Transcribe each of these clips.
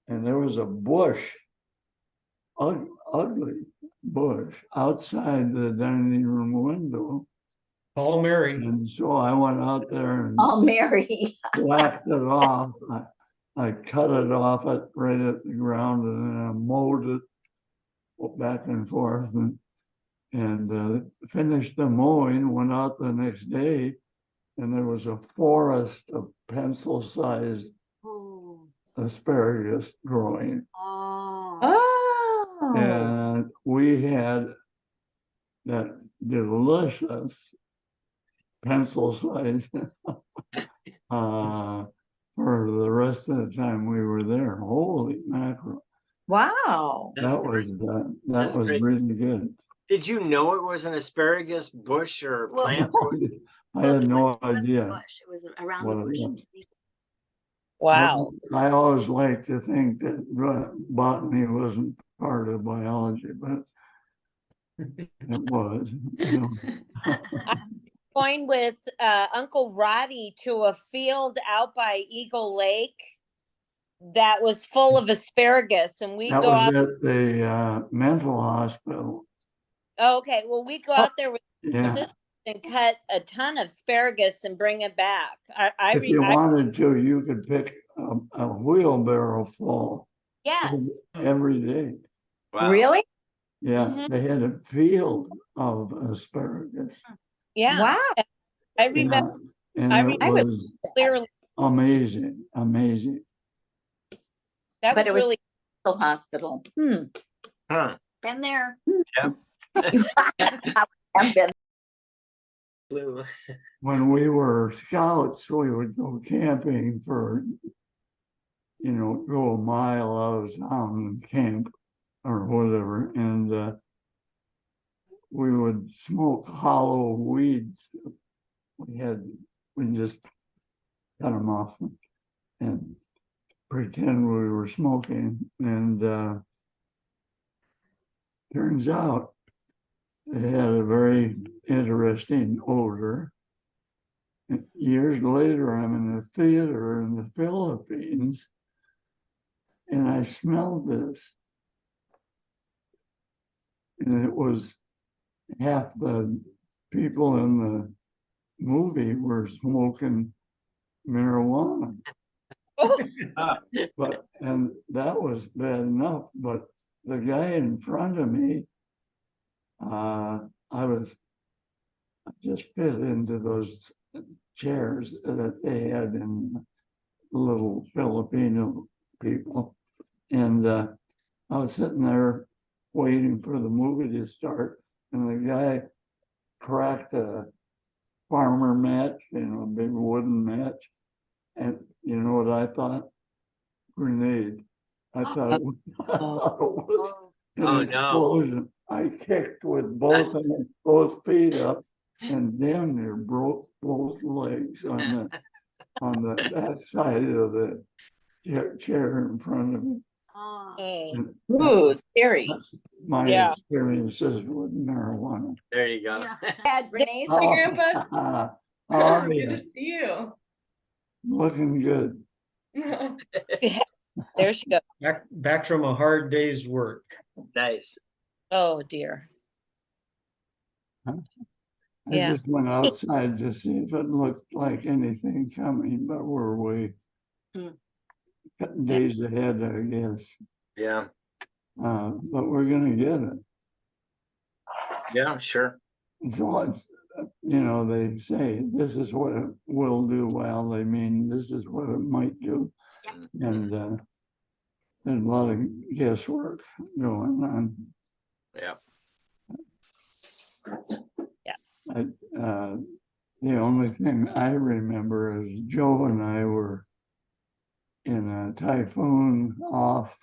And there was a bush, ugly bush, outside the dining room window. Call Mary. And so I went out there and Oh, Mary. whacked it off. I cut it off right at the ground, and then I mowed it back and forth, and finished the mowing. Went out the next day, and there was a forest of pencil-sized asparagus growing. Oh. And we had that delicious pencil-sized for the rest of the time we were there. Holy mackerel! Wow. That was really good. Did you know it was an asparagus bush or plant? I had no idea. It was around what the it bush. was. Wow. I always like to think that botany wasn't part of biology, but it was. Going with Uncle Roddy to a field out by Eagle Lake that was full of asparagus, and we That go was out. at the mental hospital. Oh, okay, well, we'd go out there with Yeah. and cut a ton of asparagus and bring it back. If you wanted to, you could pick a wheelbarrow full. Yes. Every day. Wow. Really? Yeah, they had a field of asparagus. Yeah. Wow. I remember. And I it was clearly. amazing. That But was it was really. Hospital. Huh. Been there. Yeah. I've been. Blue. When we were scouts, we would go camping for, go a mile out of town and camp or whatever. And we would smoke hollow weeds. We just cut them off and pretend we were smoking. And turns out it had a very interesting odor. And years later, I'm in a theater in the Philippines, and I smelled this. And it was half the people in the movie were smoking marijuana. And that was bad enough, but the guy in front of me, I just fit into those chairs that they had in little Filipino people. And I was sitting there waiting for the movie to start, and the guy cracked a farmer match, a big wooden match. And you know what I thought? Grenade. I thought it was an explosion. I kicked with both feet up and damn near broke both legs on that side of the chair in front of me. Ooh, scary. My experiences with marijuana. There you go. Had Renee's Grandpa. Good to see you. Looking good. There she goes. Back from a hard day's work. Nice. Oh dear. I just went outside to see if it looked like anything coming, but we're way days ahead, I guess. Yeah. But we're gonna get it. Yeah, sure. So it's, they say this is what it will do. Well, they mean this is what it might do. And there's a lot of guesswork going on. Yeah. The only thing I remember is Joe and I were in a typhoon off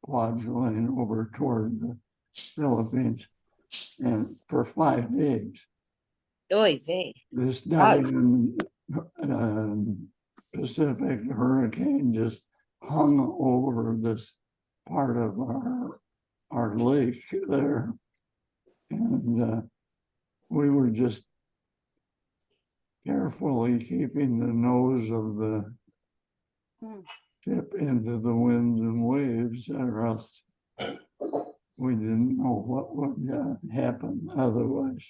Kwajalein over toward the Philippines, and for 5 days. Oy vey. This Diane Pacific hurricane just hung over this part of our lake there, and we were just carefully keeping the nose of the tip into the winds and waves, or else we didn't know what would happen otherwise.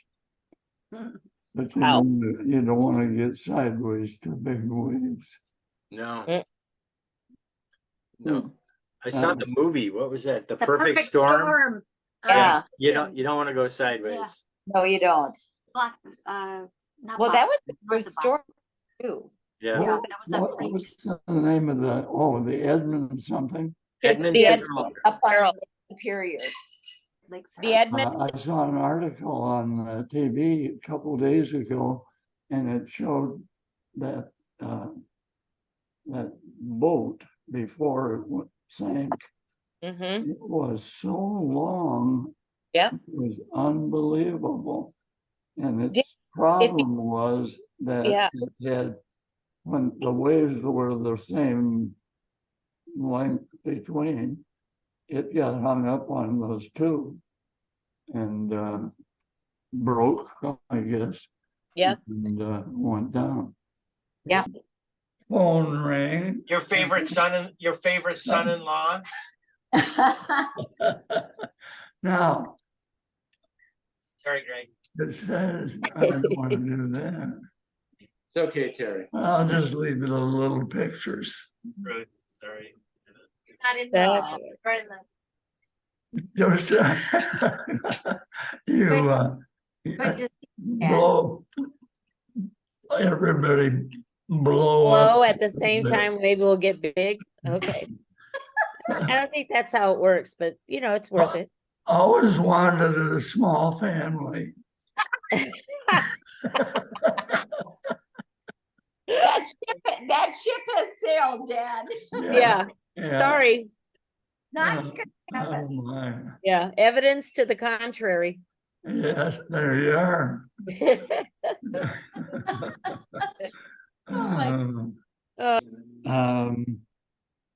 But Wow. you don't want to get sideways to big waves. No. Mm. No. I saw Um, the movie. What was that? The The Perfect Storm? Yeah. You don't want to go sideways. No, you don't. Not Well, that was Boston, the north true of story Boston. too. Yeah. Yeah, that was on What Freak. was the name of the Edmund something? It's Edmund the Fitzgerald. Up on Superior. Lakeside. The Edmund, I saw an article on TV a couple days ago, and it showed that that boat before it sank. mhm. It was so long. Yeah. It was unbelievable. And Did- its problem was that Yeah. it had, when the waves were the same length between, it got hung up on those two and broke, I guess. Yeah. And went down. Yeah. Phone rang. Your favorite son-in-law? Now, Sorry, Greg. it says, I don't want to do that. It's okay, Terry. I'll just leave the little pictures. Really, sorry. Not in That's- the, right in the, Just, you, good to Yeah. blow, everybody blow Blow up. at the same time, maybe we'll get big. Okay. I don't think that's how it works, but you know, it's worth it. Always wanted a small family. That ship has sailed, Dad. Yeah, Yeah. sorry. Not Oh, oh, my. Yeah, evidence to the contrary. Yes, there you are. my-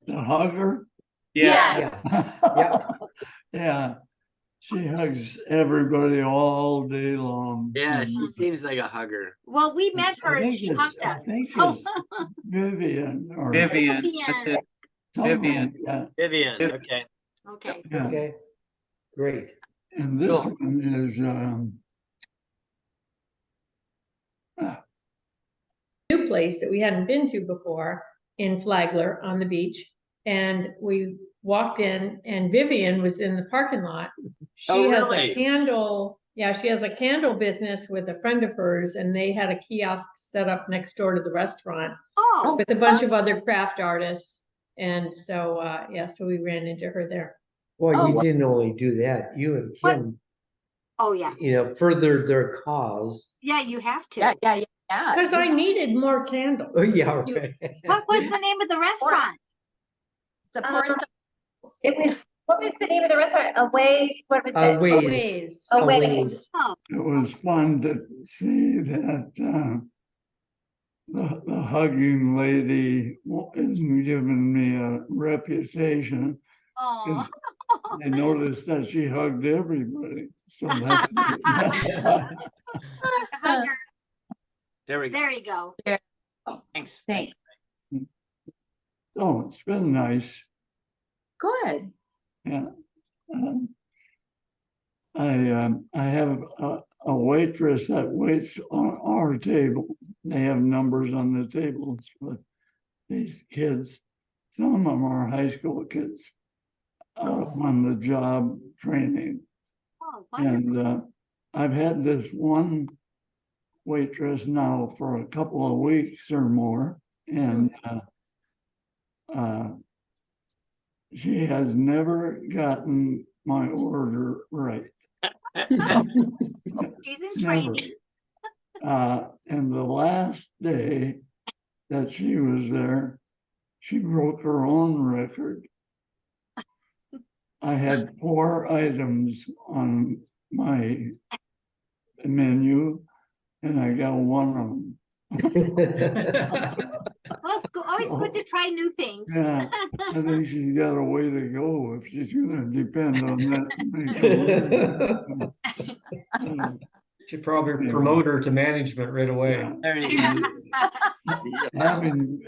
The hugger. Yes. Yeah, she hugs everybody all day long. Yeah, she seems like a hugger. well, we met I her and think she it's- hugged I us. think So- it's Vivian or Vivian, that's it. something Vivian. like that. Vivian, Yeah. okay. Okay. Yeah. Okay, great. And this Cool. one is New place that we hadn't been to before in Flagler on the beach. And we walked in and Vivian was in the parking lot. She Oh, has really? a candle, yeah, she has a candle business with a friend of hers and they had a kiosk set up next door to the restaurant Oh, with a bunch of other craft artists. And so, yeah, so we ran into her there. Well, Oh. you didn't only do that, you and What? Kim, oh, yeah. furthered their cause. Yeah, you have to. Yeah. Because I needed more candles. Oh, yeah, right. What was the name of the restaurant? Support the It was, what was the name of the restaurant? Away, what was it? Ways. Ways. Ways. Oh, it was fun to see that the hugging lady isn't giving me a reputation. oh. I noticed that she hugged everybody. So that's Hugger. There we go. There you go. Thanks. Thanks. oh, it's been nice. Good. Yeah. I have a waitress that waits on our table. They have numbers on the tables for these kids. Some of them are high school kids on the job training. Oh, wonderful. And I've had this one waitress now for a couple of weeks or more, and she has never gotten my order right. She's in Never. training. And the last day that she was there, she broke her own record. I had 4 items on my menu, and I got one of them. Well, it's always good to try new things. Yeah, I think she's got a way to go if she's going to depend on that. to make a living. Should probably promote her to management right away. Yeah. There you go.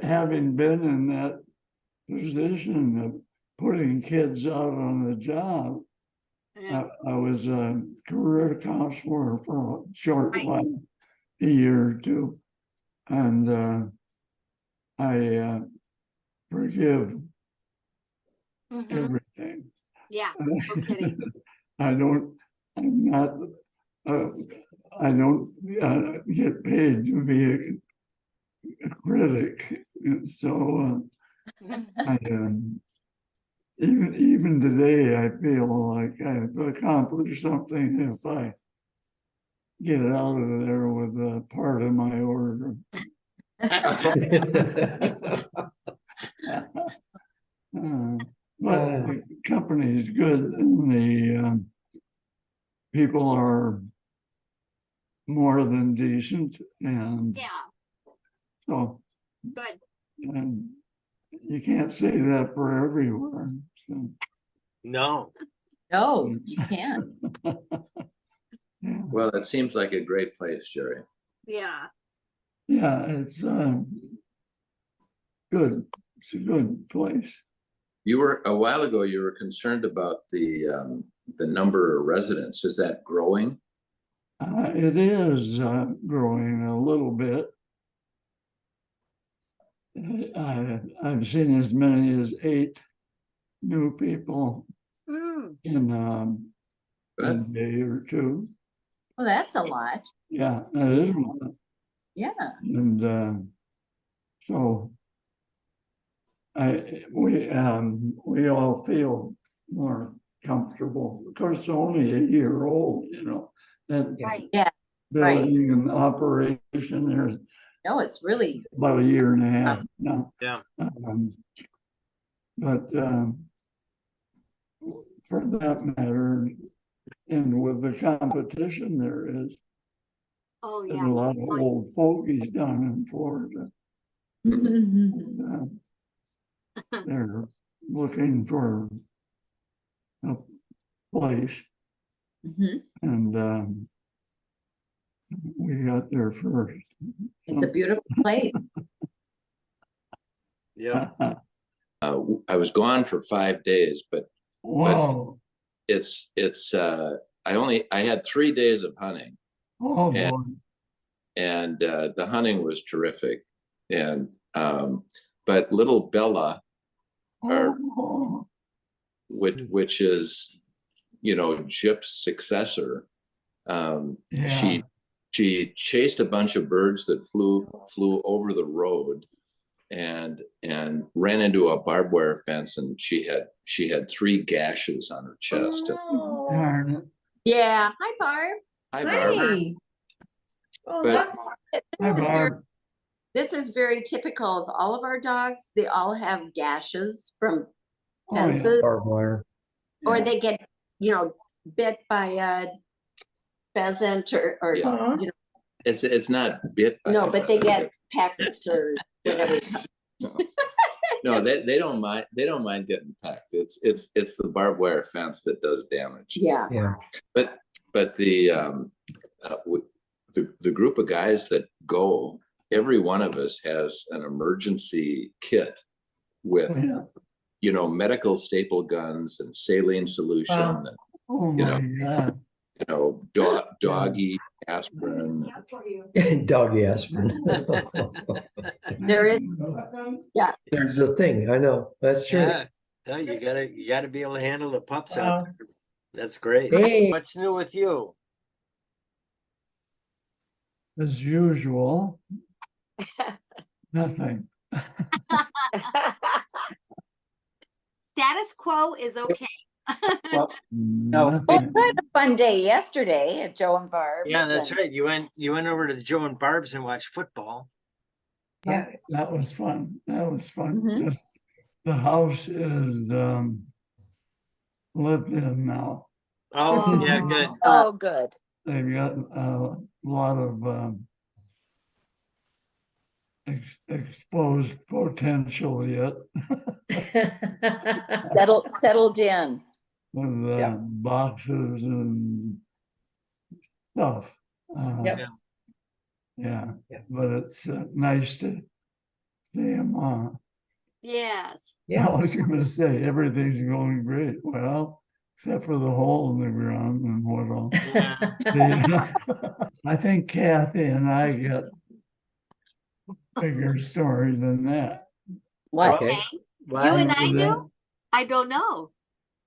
Having been in that position of putting kids out on the job. Yeah. I was a career counselor for a short Right. while, a year or two. And I forgive Mhm. everything. Yeah, no kidding. I don't, I'm not, I don't get paid to be a critic. So I, even today, I feel like I've accomplished something if I get out of there with a part of my order. But the company is good, and the people are more than decent, and Yeah, so good. and you can't say that for everywhere. So, No, No, you can't. yeah, Well, it seems like a great place, Jerry. Yeah. yeah, it's good. It's a good place. You were a while ago, you were concerned about the number of residents. Is that growing? It is growing a little bit. I've seen as many as 8 new people Mm. in a day or two. Well, that's a lot. Yeah, that is a lot. Yeah. And so we all feel more comfortable. Of course, it's only a year old, that Right. Yeah. building and operation there's No, it's really, about a year and a half now. yeah, But for that matter, and with the competition there is, Oh, there's yeah. a lot of old fogies down in Florida. Uh, they're looking for a place, Mhm. and we got there first. It's a beautiful place. yeah. I was gone for 5 days, but Whoa! I had 3 days of hunting, Oh and boy! and the hunting was terrific. And but little Bella, Oh, which is Jip's successor, yeah. she chased a bunch of birds that flew over the road and ran into a barbed wire fence, and she had 3 gashes on her chest. Darn it! Yeah. Hi, Barb. Hi, Barb. Hi. Oh, But- that's, Hi, This is Barb. This is very typical of all of our dogs. They all have gashes from Oh, yeah. fences, Barbed wire. or Yeah. they get, bit by a pheasant or Yeah. you know, It's not bit by no, a but they pheasant. get pecked or whatever. No, they don't mind. They don't mind getting pecked. It's the barbed wire fence that does damage. Yeah. Yeah. But the group of guys that go, every one of us has an emergency kit with Yeah. medical staple guns and saline solution, Wow. and, Oh you my God! doggy aspirin. Doggy aspirin. There is, There's a thing, I know, that's true. Yeah, no, you gotta be able to handle the pups Wow. out there. That's great. Hey. What's new with you? As usual, nothing. Status quo is okay. well, Nothing. we had a fun day yesterday at Joe and Barb. Yeah, that's right. You went over to the Joe and Barb's and watched football. Yeah. That was fun. That was fun. Mhm. The house is lived in now. Oh, yeah, good. Oh, good. They've got a lot of exposed potential yet Settled in. with Yeah. boxes and stuff. Yep. Yeah, Yeah. but it's nice to see them Yes. I was gonna say, everything's going great. Well, except for the hole in the ground and what all. I think Kathy and I got bigger story than that. What? Okay. You and I Remember do? that? I don't know.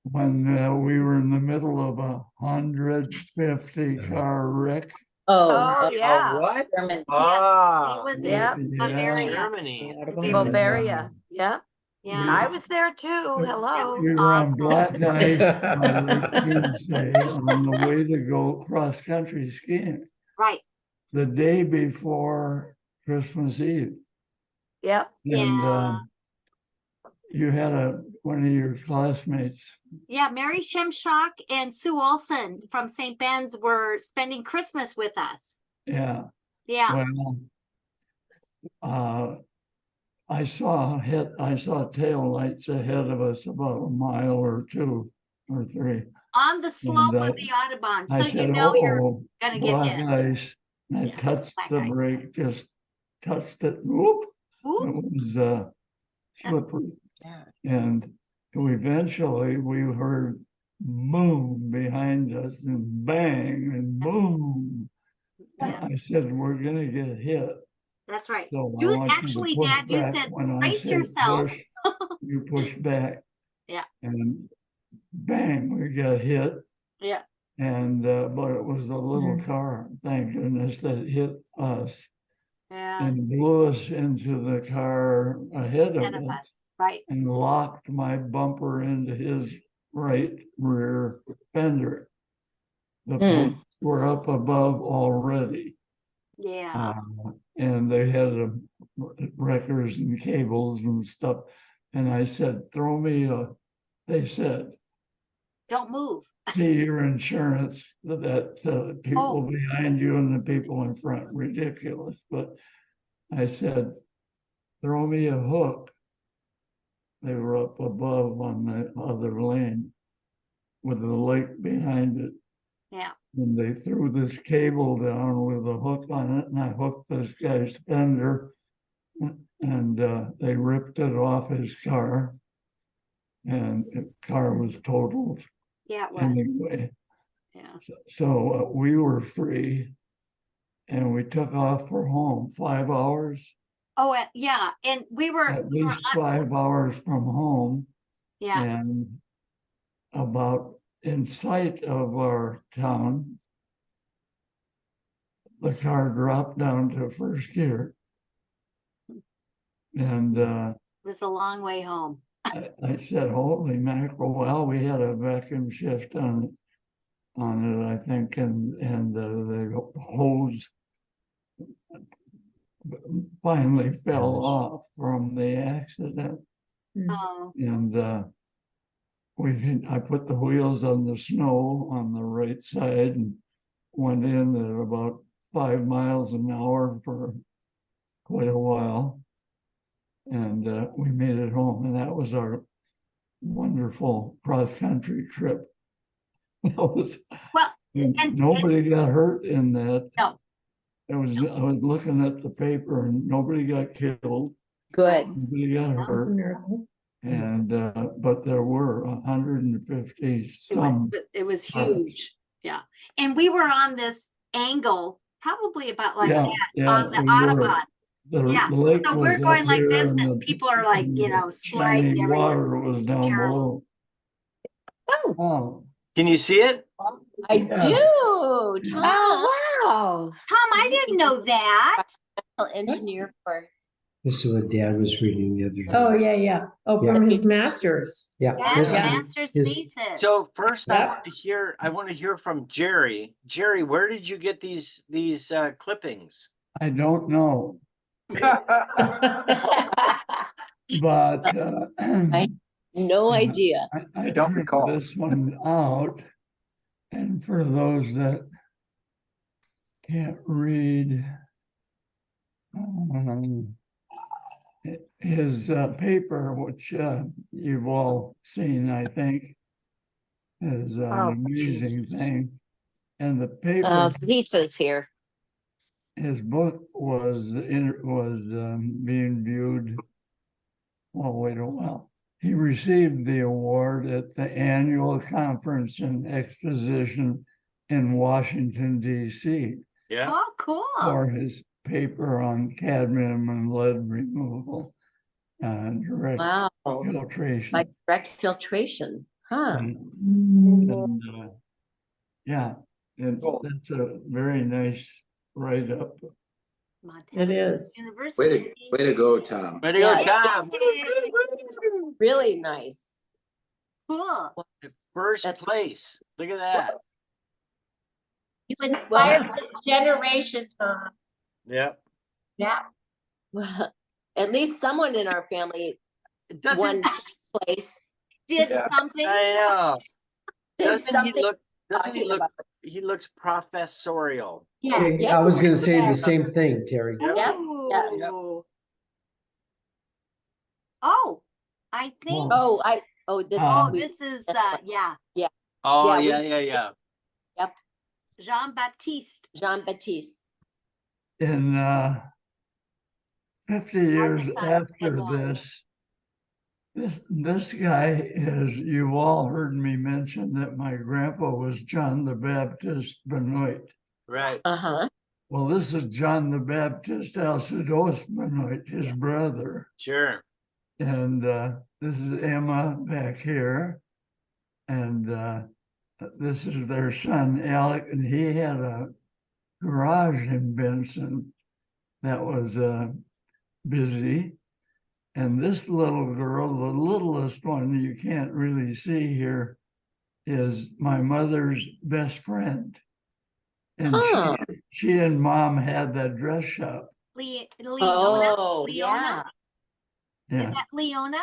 When we were in the middle of 150 car wreck. Oh, yeah. What? German. It Ah, was Yeah. in Bavaria. Germany. Bavaria. Yeah. Yeah. I was there too. Hello. We were on awful. black ice on Lake Tuesday on the way to go cross-country skiing, Right. the day before Christmas Eve. Yep. And Yeah. you had one of your classmates. Yeah, Mary Shimshock and Sue Olson from St. Ben's were spending Christmas with us. Yeah. Yeah. Well, I saw tail lights ahead of us about a mile or two or three. On the slope And, of the Audubon. I So said, you know you're "Uh-oh, gonna get black hit. ice." And I Yeah, touched black the ice. brake, just touched it. Whoop. Ooh, It was slippery. Yeah. And eventually we heard boom behind us and bang and boom. And I said, "We're gonna get hit." that's right. So I You want you to actually, push Dad, you back. said, When I brace say yourself. push, you push back. Yeah. And bang, we got hit. Yeah. And but it was a little Mm. car, thank goodness, that hit us Yeah. and blew us into the car ahead None of of us us. Right. and locked my bumper into his right rear fender. The police were up above already. Yeah. And they had records and cables and stuff. And I said, "Throw me they said, Don't move. "See your insurance, that people Oh. behind you and the people in front." Ridiculous. But I said, "Throw me a hook." They were up above on the other lane with the lake behind it. Yeah. And they threw this cable down with a hook on it, and I hooked this guy's fender, and they ripped it off his car, and the car was totaled Yeah, it was. anyway. Yeah. So we were free, and we took off for home 5 hours, Oh, yeah. And we were, at least 5 hours from home, yeah. and about in sight of our town, the car dropped down to first gear. And It was a long way home. I said, "Holy mackerel!" Well, we had a vacuum shift on it, I think, and the hose finally fell off from the accident. Oh, And I put the wheels on the snow on the right side and went in at about 5 miles an hour for quite a while. And we made it home, and that was our wonderful cross-country trip. That was, well, and nobody got hurt in that. No. I was looking at the paper, and nobody got killed. Good. Nobody got That was a hurt. miracle. And but there were 150 some. it was huge. Yeah. And we were on this angle, probably about like that on the we were. Audubon. The Yeah. lake So was we're going up like here this, and and people are like, and you know, the sliding shining everywhere. water was down Terrible. below. Oh, Can you see it? I Yeah. do, Tom. Oh, wow. Tom, I didn't know that. Engineer for. This is what Dad was reading the other day. Oh, yeah, yeah. Oh, from his master's. Yeah. That's this- master's his- thesis. So first I Yep. want to hear from Jerry. Jerry, where did you get these clippings? I don't know, but No idea. I don't printed recall. this one out, and for those that can't read, his paper, which you've all seen, I think, is an Oh, amazing Jesus. thing. And the paper, Lisa's here. his book was being viewed well, wait a while. He received the award at the annual conference and exposition in Washington, D.C. Yeah. Oh, cool. for his paper on cadmium and lead removal and direct Wow, filtration. like direct filtration, huh? Yeah, and that's a very nice write-up. Montana It State is. University. Way to go, Tom. Way to go, Yeah, it's Tom. really nice. Cool. First That's- place. Look at that. You inspired the generation, Tom. Yep. Yeah. Well, at least someone in our family won first place. Did something. I know. Did Doesn't he something look? Doesn't he talking look? about He looks professorial. Yeah. Yeah. I was gonna say the same thing, Terry. Yep. Yep, yes. Ooh. Oh, I think, Oh. This. oh, we- this is, that's what- yeah, Oh Yeah, yeah. Jean-Baptiste. Jean-Baptiste. In 50 years side of after Edouard. this guy is, you've all heard me mention that my grandpa was John the Baptist Benoit. Right. Uh-huh. Well, this is John the Baptist Alcidos Benoit, his brother. Sure. And this is Emma back here. And this is their son, Alec, and he had a garage in Benson that was busy. And this little girl, the littlest one you can't really see here, is my mother's best friend. And Huh. she and mom had that dress shop. Leona? Oh, Leona? yeah. Is Yeah, that Leona?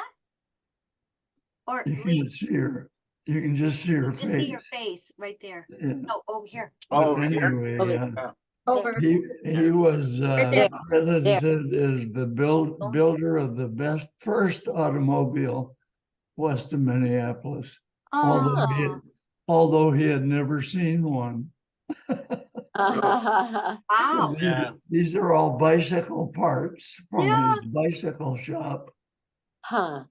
Or you can see her. You can just see her just see your face. face right there. Yeah. No, over here. Oh, But here. anyway, Over Over. he was there. credited as the builder of the best first automobile west of Minneapolis, Oh, although he had never seen one. Uh-huh. wow. Yeah. These are all bicycle parts from Yeah. his bicycle shop. Huh.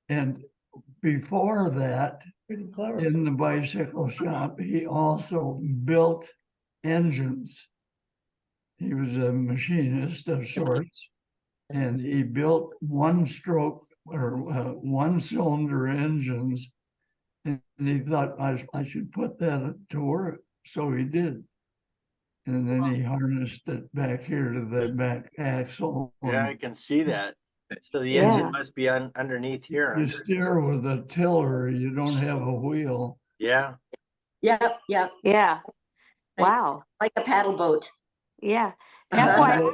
And before that, Pretty clever. in the bicycle shop, he also built engines. He was a machinist of sorts, and he built one stroke or one cylinder engines. And he thought, I should put that to work. So he did. And then he harnessed it back here to the back axle. Yeah, I can see that. So the Yeah. engine must be underneath here. You steer with a tiller, you don't have a wheel. Yeah. Yep, yep. Yeah. Right. Wow. Like a paddle boat. Yeah. Uh-huh.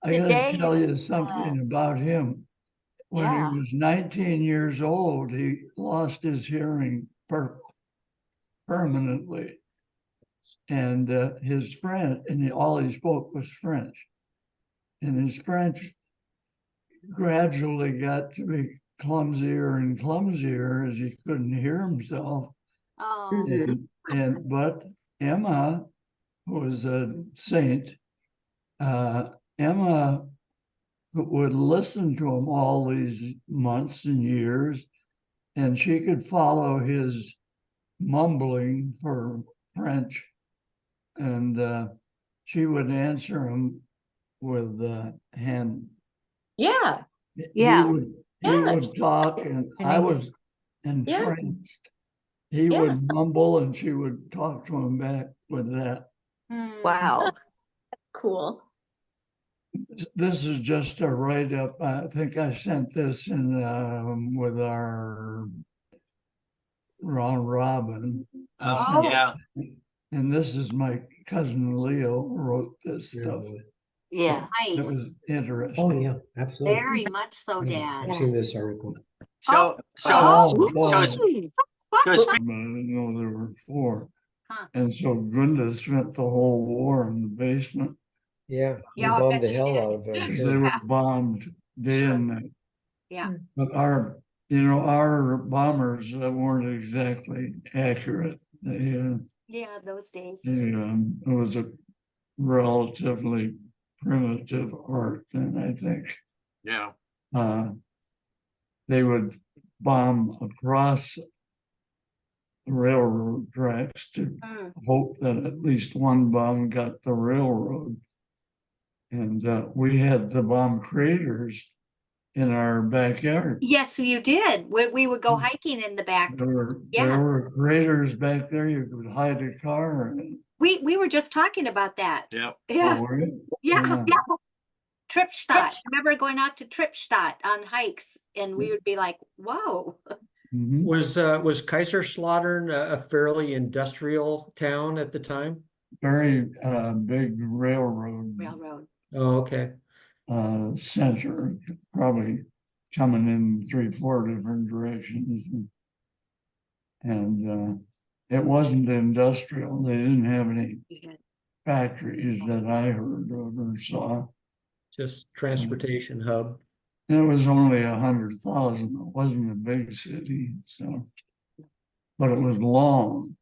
I gotta Today tell you is, something about him. When yeah. he was 19 years old, he lost his hearing permanently. And his friend, and all he spoke was French. And his French gradually got to be clumsier and clumsier as he couldn't hear himself. Oh, But Emma, who was a saint, Emma would listen to him all these months and years, and she could follow his mumbling for French, and she would answer him with hand. Yeah. Yeah. He would Yes. talk, and I was entranced. He Yes. would mumble, and she would talk to him back with that. Wow. Cool. This is just a write-up. I think I sent this in with our round robin. Oh, yeah. And this is my cousin Leo wrote this stuff. Yeah. It nice. was interesting. Oh, yeah, absolutely. Very much so, Dad. I've seen this article. So Oh, so boy. so I didn't know there were 4. Huh. And so Gunda spent the whole war in the basement. Yeah, we Yeah, I bombed bet the she hell did. out of it. I'm They sure. were bombed day and night. Yeah. But our bombers weren't exactly accurate. Yeah, those days. It was a relatively primitive art then, I think. yeah. they would bomb across the railroad tracks to hope that at least one bomb got the railroad. And we had the bomb craters in our backyard. Yes, you did. We would go hiking in the back. There Yeah. were craters back there. You could hide a car in. We were just talking about that. Yep. Yeah. Oh, were you? Yeah. Tripstadt. I remember going out to Tripstadt on hikes and we would be like, whoa. Mhm. Was Kaiserslautern a fairly industrial town at the time? Very big railroad Oh, okay. center, probably coming in 3-4 different directions. And it wasn't industrial. They didn't have any factories that I heard of or saw. Just transportation hub. And it was only 100,000. It wasn't a big city, so. But it was long,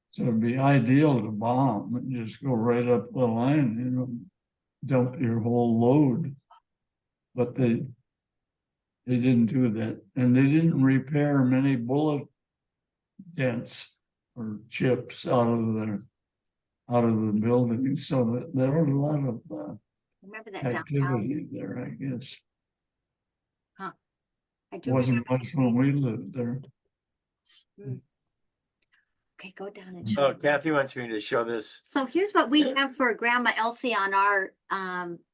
so it'd be ideal to bomb and just go right up the line, you know, dump your whole load. But they didn't do that, and they didn't repair many bullet dents or chips out of the building, so that there was a lot of Remember that downtown? activity there, I guess. I do Wasn't remember much when we lived there. Okay, go down and So show. Kathy wants me to show this. So here's what we have for Grandma Elsie on our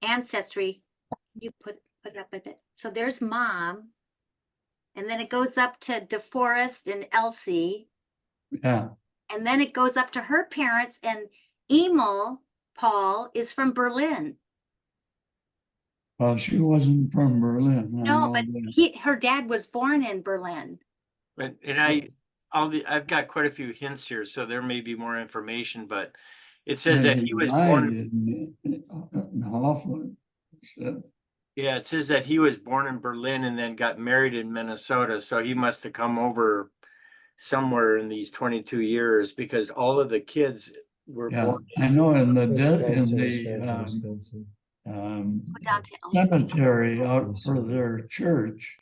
ancestry. You put it up a bit. So there's Mom. And then it goes up to DeForest and Elsie. Yeah, And then it goes up to her parents, and Emil Paul is from Berlin. well, she wasn't from Berlin. I No, know but that. her dad was born in Berlin. I've got quite a few hints here, so there may be more information, but it says They that he was died born. in Hoffman. So, Yeah, it says that he was born in Berlin and then got married in Minnesota. So he must have come over somewhere in these 22 years because all of the kids were yeah, born. I know in the Wisconsin. Go down to Elsie. cemetery out for their church,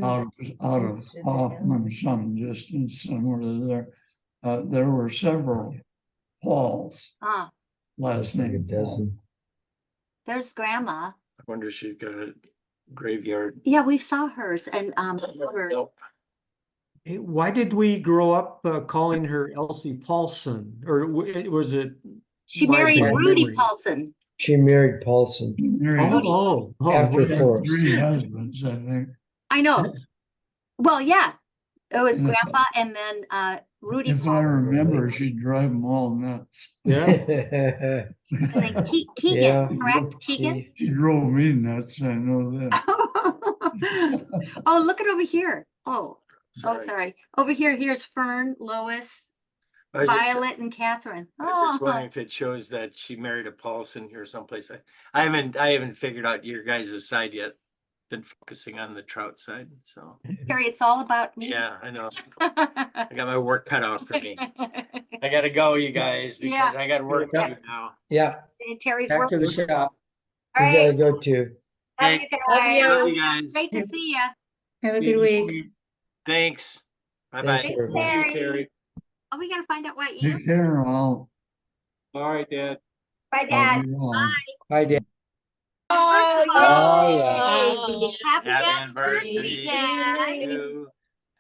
out of Hoffman, some distance somewhere there. There were several Pauls, Ah, last Like a name Paul. dozen. there's Grandma. I wonder if she's got a graveyard. Yeah, we saw hers and Nope. Why did we grow up calling her Elsie Paulson? Or was it? she my married bad Rudy memory? Paulson. She married Paulson after She had Forrest. 3 husbands, I think. I know. Well, yeah, it was Yeah. Grandpa and then Rudy If I Paulson. remember, she'd drive them all nuts. Yeah. And then Keegan, Yeah. correct? Keegan? She drove me nuts, I know that. Oh, look at over here. Oh, Sorry. sorry. Over here, here's Fern, Lois, I was just- Violet, and Catherine. I was just Oh, wondering if it shows that she married a Paulson here someplace. I haven't figured out your guys' side yet. Been focusing on the trout side, so Carrie, it's all about me. yeah, I know. I got my work cut out for me. I gotta go, you guys, because Yeah. I got work to Yeah. do now. Yeah, Terry's Back work. to the shop. All we gotta right. go too. Love Hey, you guys. love you guys. Great to see you. Have a good week. Thanks. Bye Thanks, bye. everybody. Oh, we gotta find out why Take care, all. All right, Dad. Bye, Dad. Love you all. Hi, Dan. Oh, Oh, yeah. Happy Happy anniversary, anniversary Dad. to you.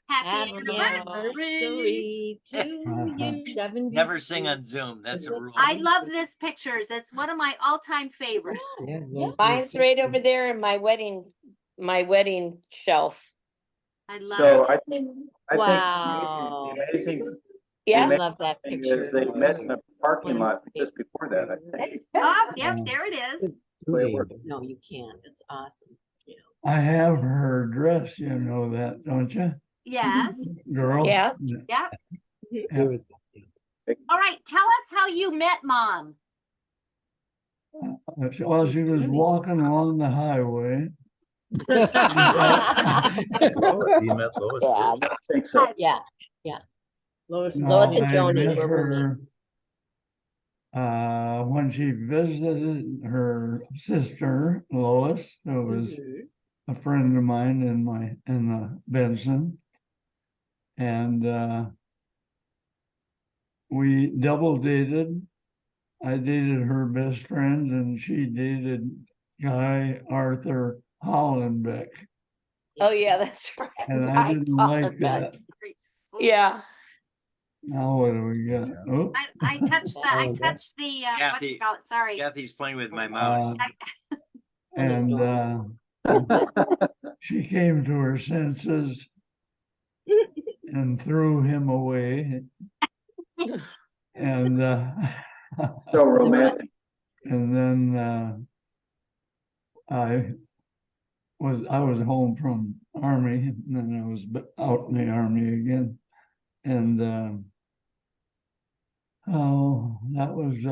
Happy anniversary. to you. 70. Never sing on Zoom. That's a rule. I love this pictures. It's one of my all-time favorites. Yeah, Mine's right over there in my wedding shelf. I love So it. Wow. the amazing Yeah, I They love that thing picture. is they met in a parking lot just before that, I think. Oh, yep, there it is. Way it worked. No, you can't. It's awesome. I have her dress, you know that, don't you? Yes. Girl? Yeah. Yep. Yeah. All right. Tell us how you met Mom. Well, she was walking along the highway. You met Lois. Yeah. I think so. Yeah. Lois No, and I Joni met were her, roommates. when she visited her sister, Lois, who was a friend of mine in Benson. And we double dated. I dated her best friend and she dated Guy Arthur Hollenbeck. Oh, yeah, that's right. And I Right, didn't like Hollenbeck. that. Yeah. Now what do we got? Oh, I touched the, what Kathy. do you call it? Sorry. Kathy's playing with my mouse. and she came to her senses and threw him away. And So romantic. and then I was home from Army, and then I was out in the Army again. And that was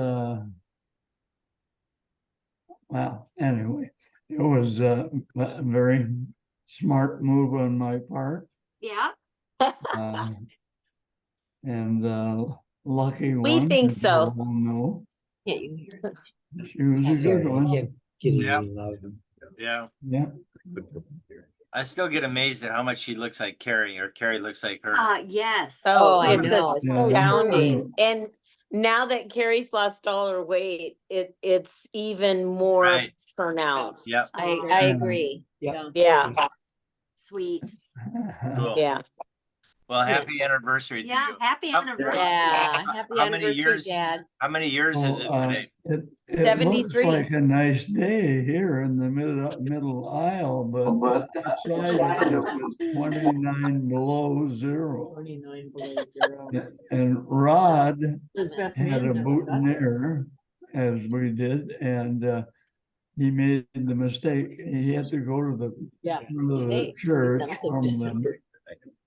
well, anyway, it was a very smart move on my part. Yeah. And lucky We one. think as we so. all know. Yeah, you hear it. She was a Sorry, good I one. can't get Yeah. any louder. Yeah. Yeah. I still get amazed at how much she looks like Carrie or Carrie looks like her. Yes. Oh, I it's know, it's so astounding. true. And now that Carrie's lost all her weight, it's even more Right. pronounced. Yep. I agree. Yeah. Yeah, Sweet. Cool. yeah. Well, happy anniversary to Yeah. you. Happy How- anniversary. Yeah, happy How many anniversary, years? Dad. How many years is it today? It looks 73. like a nice day here in the middle aisle, but outside it was 29 below zero. 29 below zero. And Rod His best had man a never got boutonniere, as we did, and he made the mistake. He had to go to the Yeah. front of the Hey, church south of from the December.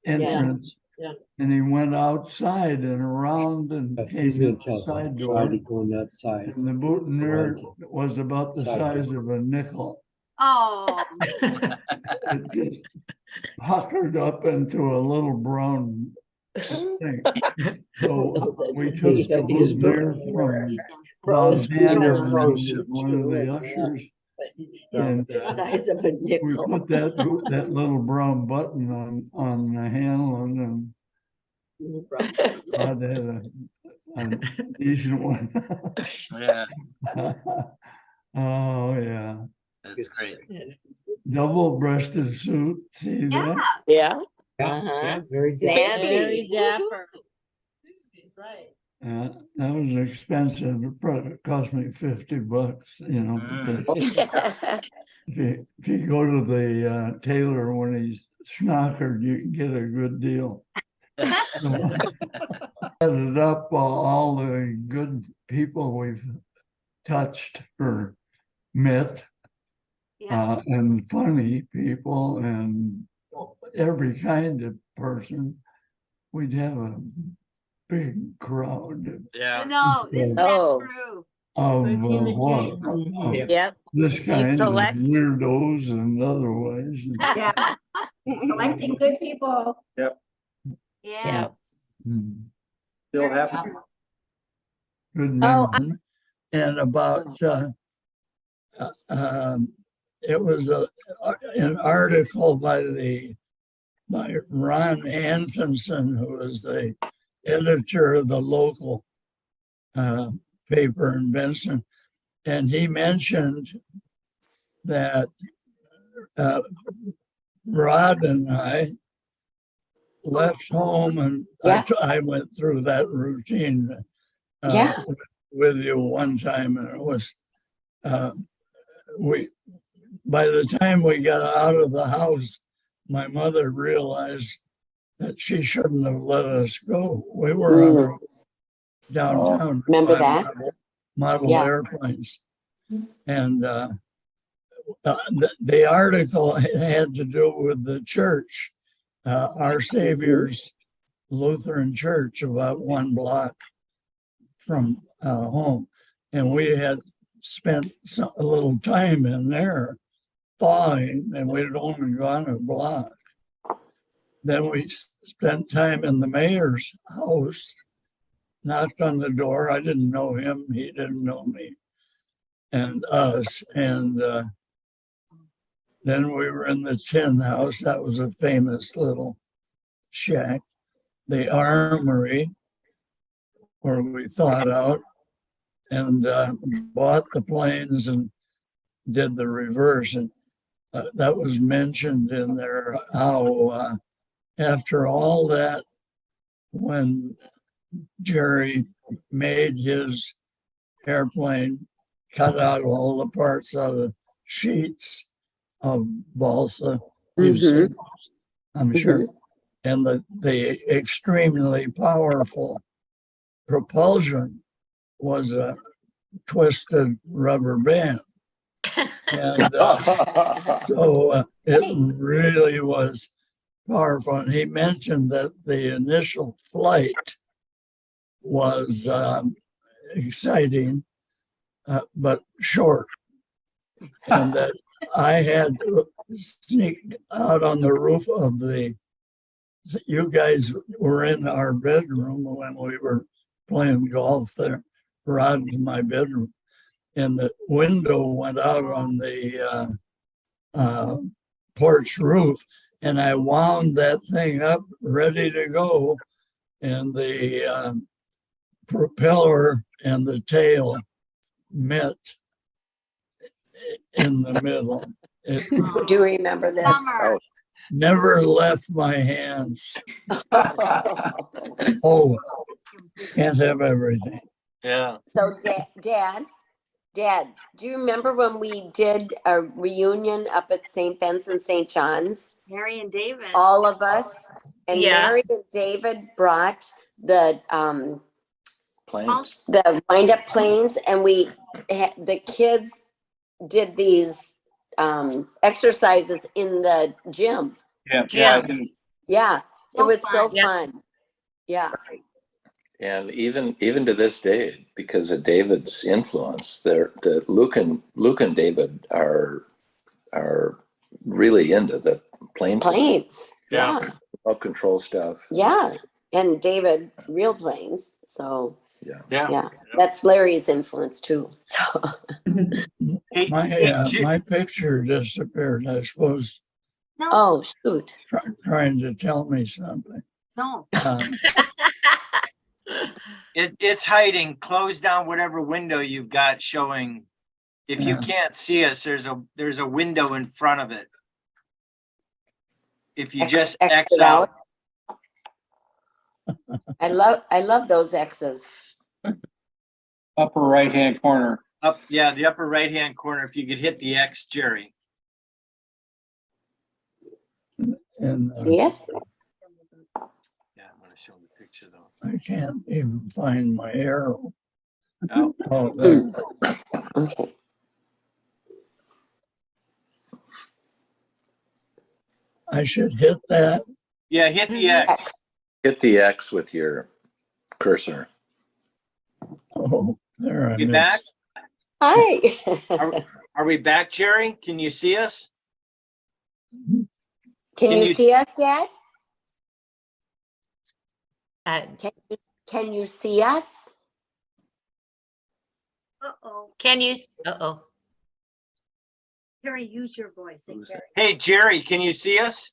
entrance. Yeah. And he went outside and around and came He's in gonna tell the side him, door. Friday going outside. And the boutonniere was about the size of a nickel. Oh. It just puckered up into a little brown thing. So we took the His boutonniere from Froze. Bob Hannon, Frozen one of the too. ushers, and Size of a we nickel. put that little brown button on the handle, and Rod had a decent one. Yeah, Oh yeah, that's great. double-breasted suit. See that? Yeah. Yeah, very good. Sandy. Very dapper. He's right. That was expensive. It probably cost me $50, you know. If you go to the tailor when he's schnockered, you can get a good deal. Added up all the good people we've touched or met, Yeah. and funny people and every kind of person. We'd have a big crowd Yeah. No, isn't that Oh. true? of Good human what? being. Of Yep. this kind of collect? weirdos and otherwise. Yeah. Collecting good people. Yeah. Hmm. Still happy. Good Oh, memory. And about it was an article by Ron Antonson, who was the editor of the local paper in Benson, and he mentioned that Rod and I left home, and I went through that routine with you one time, and it was by the time we got out of the house, my mother realized that she shouldn't have let us go. We were on our downtown. Remember that? Model airplanes. And the article had to do with the church, Our Savior's Lutheran Church, about 1 block from home. And we had spent a little time in there thawing, and we'd only gone a block. Then we spent time in the mayor's house, knocked on the door. I didn't know him, he didn't know me, and us. And Then we were in the Tin House. That was a famous little shack. The Armory, where we thawed out and bought the planes and did the reverse. And that was mentioned in there how after all that, when Jerry made his airplane, cut out all the parts out of sheets of balsa. You've seen those, I'm sure. And the extremely powerful propulsion was a twisted rubber band. And so it really was powerful. And he mentioned that the initial flight was exciting, but short. And that I had to sneak out on the roof of you guys were in our bedroom when we were playing golf there, right in my bedroom. And the window went out on the porch roof, and I wound that thing up ready to go, and the propeller and the tail met in the middle. It I do remember this. Bummer. never left my hands. Always. Can't have everything. Yeah. So Dad, do you remember when we did a reunion up at St. Vincent St. John's? Mary and David. All of us, and Yeah. Mary and David brought the Planes. the wind-up planes, and the kids did these exercises in the gym. Yeah, I do. Yeah, So it was so fun. Yeah. fun. Yeah. And even to this day, because of David's influence, Luke and David are really into the plane Planes. Yeah. Yeah. control stuff. Yeah. And David, real planes. So Yeah. yeah, that's Larry's influence too. So Hey, My picture disappeared. I suppose No, oh shoot. trying to tell me something. no. it's hiding. Close down whatever window you've got showing. If you Yeah. can't see us, there's a window in front of it. If you just X it out. I love those X's. Upper right-hand corner. Up, yeah, the upper right-hand corner. If you could hit the X, Jerry. And See it? Yeah, I'm gonna show the picture though. I can't even find my arrow. Oh, Oh, there. Okay. I should hit that. yeah, hit the X. Hit the X with your cursor. Oh, there I You back? missed. Hi. Are we back, Jerry? Can you see us? Can you see us, Dad? Uh, Can you see us? Uh-oh. can you? Uh-oh. Harry, use your voice. Hey, Harry. Hey, Jerry, can you see us?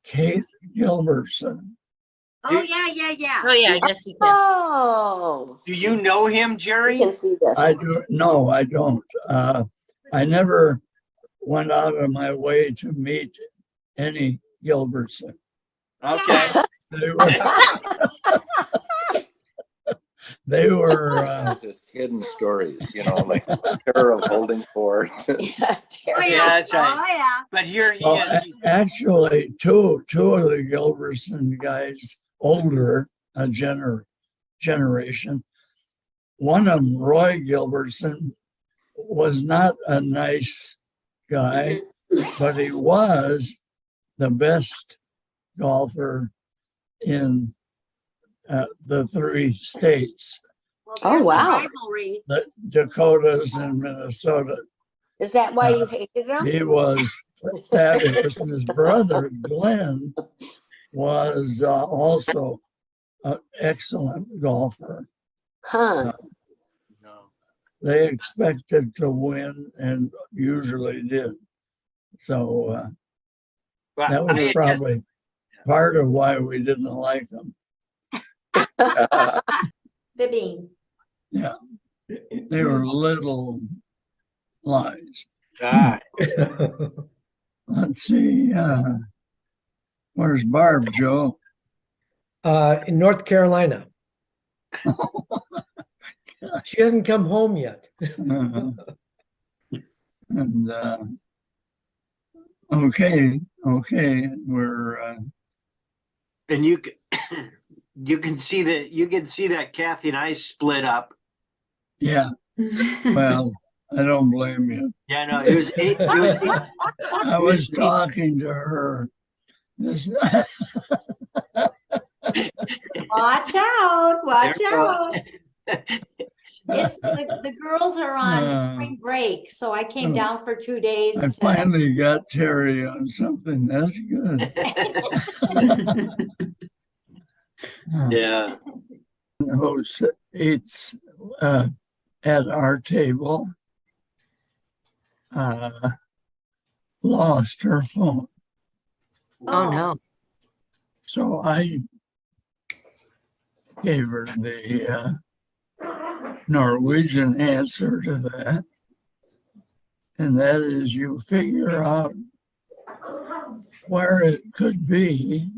Keith Gilbertson. Oh, yeah. Oh, yeah, yes, you can. Oh, Do you know him, you Jerry? can see this. I do. No, I don't. I never went out of my way to meet any Gilbertson. Okay. They were Just hidden stories, like terror of holding fort. Yeah, Terry. Yeah, that's right. Oh, yeah. But here he well, is. He's- actually two of the Gilbertson guys older a generation. One of them, Roy Gilbertson, was not a nice guy, but he was the best golfer in the 3 states, Well, Oh, there's the wow. rivalry. the Dakotas and Minnesota. Is that why you hated him? He was fabulous. And his brother, Glenn, was also an excellent golfer. Huh. No. they expected to win and usually did. So Well, that I was had just- probably part of why we didn't like them. Bibbing. Yeah, they were little lies. Let's see. Where's Barb, Joe? In North Carolina. She hasn't come home yet. And okay, we're and you you can see that Kathy and I split up. yeah. Well, I don't blame you. Yeah, no, it was eight. It was eight. I was talking to her. This, Watch out, watch There you go. out. It's the girls are on spring break, so I came down for 2 days. I finally got Terry on something. That's good. Yeah. Host eats at our table. Lost her phone. Oh, no. So I gave her the Norwegian answer to that. And that is you figure out where it could be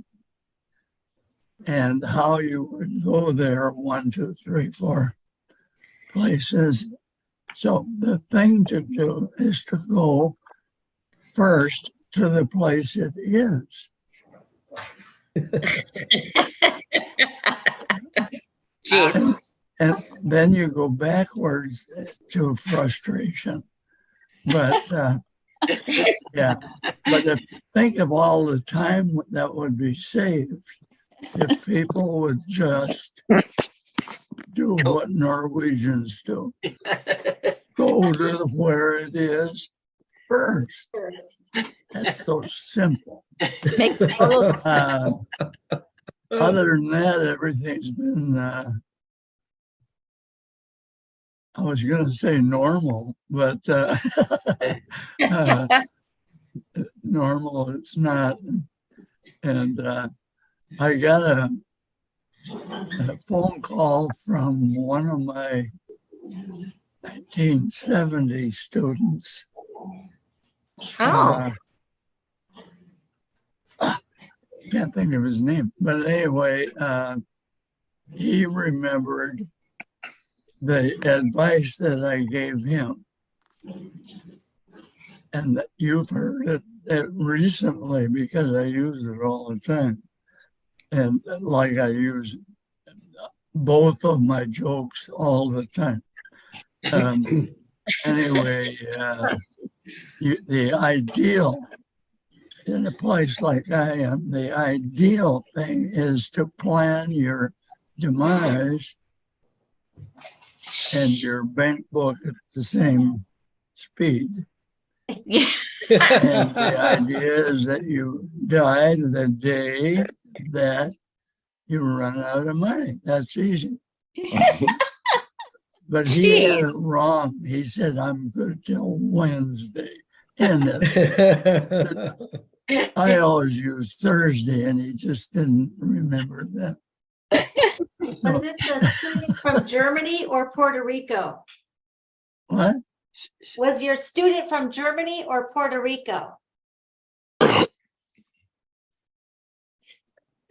and how you would go there 1, 2, 3, 4 places. So the thing to do is to go first to the place it is. And then you go backwards to frustration. But yeah, but think of all the time that would be saved if people would just do what Norwegians do. Go to where it is first. That's so simple. Other than that, everything's been, I was going to say normal, but normal it's not. And I got a phone call from one of my 1970 students. Oh. Can't think of his name, but anyway, he remembered the advice that I gave him, and you've heard it recently because I use it all the time, and like I use both of my jokes all the time. Anyway, the ideal in a place like I am, the ideal thing is to plan your demise and your bank book at the same speed. Yeah. And the idea is that you die the day that you run out of money. That's easy. But he had it wrong. He said, I'm good till Wednesday. And I always use Thursday, and he just didn't remember that. Was this the student from Germany or Puerto Rico? What? Was your student from Germany or Puerto Rico?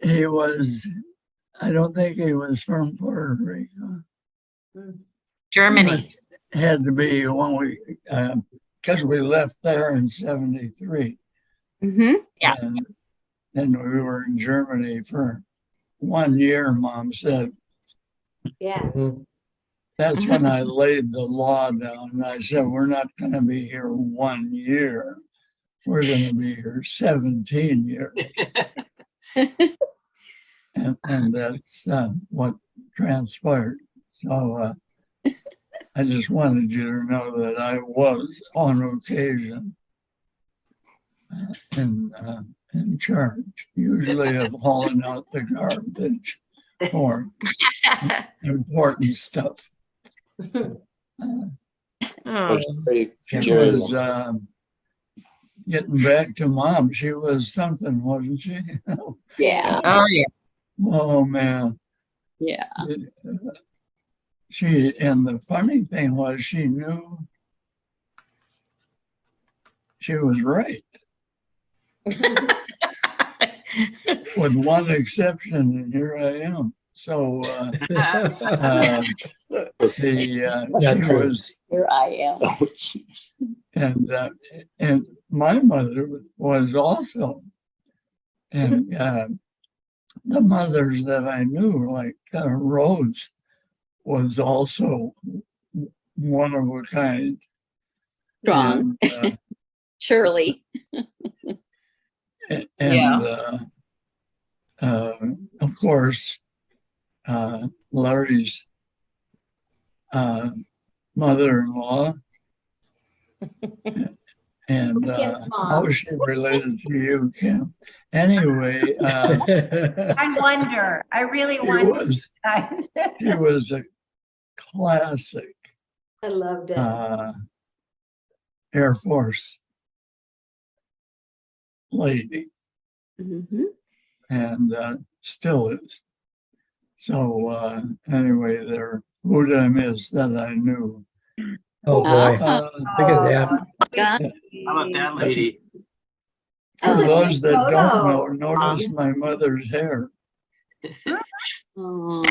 He was, I don't think he was from Puerto Rico. Germany. Had to be when we, because we left there in 73. Yeah. And then we were in Germany for 1 year, Mom said. Yeah. That's when I laid the law down. And I said, we're not going to be here 1 year. We're going to be here 17 years. and that's what transpired. So I just wanted you to know that I was on occasion in charge, usually of hauling out the garbage or important stuff. Oh, She was getting back to mom. She was something, wasn't she? Yeah. oh yeah. Oh man. Yeah. She, and the funny thing was she knew she was right, with one exception, and here I am. So Not she true. was, Here I am. and my mother was also, and the mothers that I knew, like Rose, was also one of a kind. Strong. And, Shirley. of course, Larry's mother-in-law, and Kim's mom. how is she related to you, Kim? Anyway, I wonder, I really wonder. she was a classic I loved it. Air Force lady, and still is. So anyway, who did I miss that I knew? Oh boy, look at that. How about that lady? For those that don't know, photo. notice my mother's hair. Oh,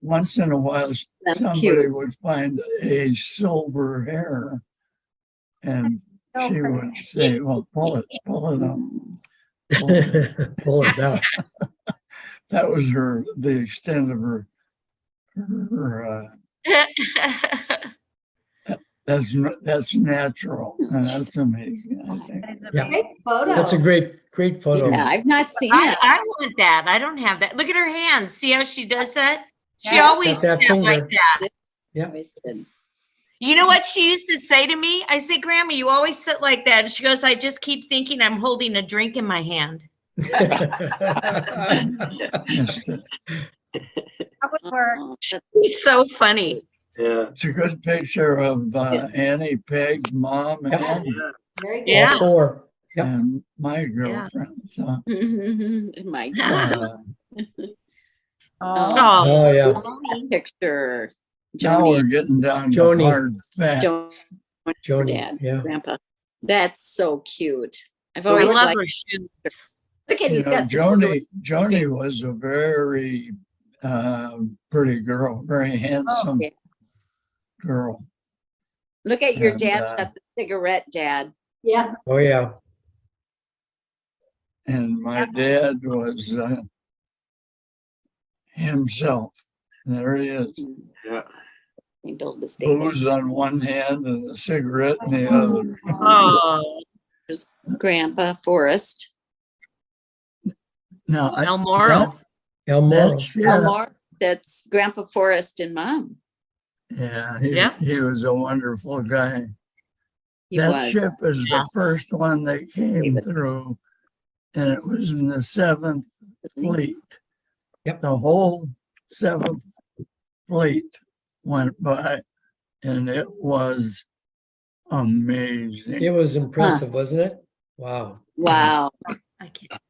Once in a while, That's somebody cute. would find a silver hair, and So she pretty. would say, "Well, pull it up." Pull it. Pull it out. That was the extent of her. That's natural, and that's amazing. I think. That is Yeah. amazing. Great photo. That's a great photo. yeah, I've not seen I, it. I want that. I don't have that. Look at her hands. See how she does that? She Yeah. always Got that sat finger. like that. Yeah. Always did. You know what she used to say to me? I say, Grandma, you always sit like that. And she goes, I just keep thinking I'm holding a drink in my hand. Missed it. That would work. Oh, It's so funny. Yeah. It's a good picture of Annie, Peg, Mom, Yep. and, Very good. Yeah. All four. Yep. and my girlfriend. So, my God. Oh, Oh yeah. Picture. now we're Joni, getting down to Joni. hard facts. Joni. Dad, Yeah. Grandpa. That's so cute. I've I always love liked. her shoes. Look at You he's know, got the silver- Joni was a very pretty girl, very handsome yeah. girl. Look at your And, dad got the cigarette, Dad. Yeah. Oh yeah. And my dad was himself. There he is. Yeah. He built this David. Booze on one hand and a cigarette in the other. Oh, There's Grandpa Forrest. Now, El Moro. El Moro. that's, Elmore. That's Grandpa Forrest and Mom. yeah, Yep. he was a wonderful guy. He That was. ship is Yeah. the first one that came David. through, and it was in the 7th Wasn't he? Fleet. Yep. The whole 7th Fleet went by, and it was amazing. It was impressive, wasn't it? Wow. Wow. I can't.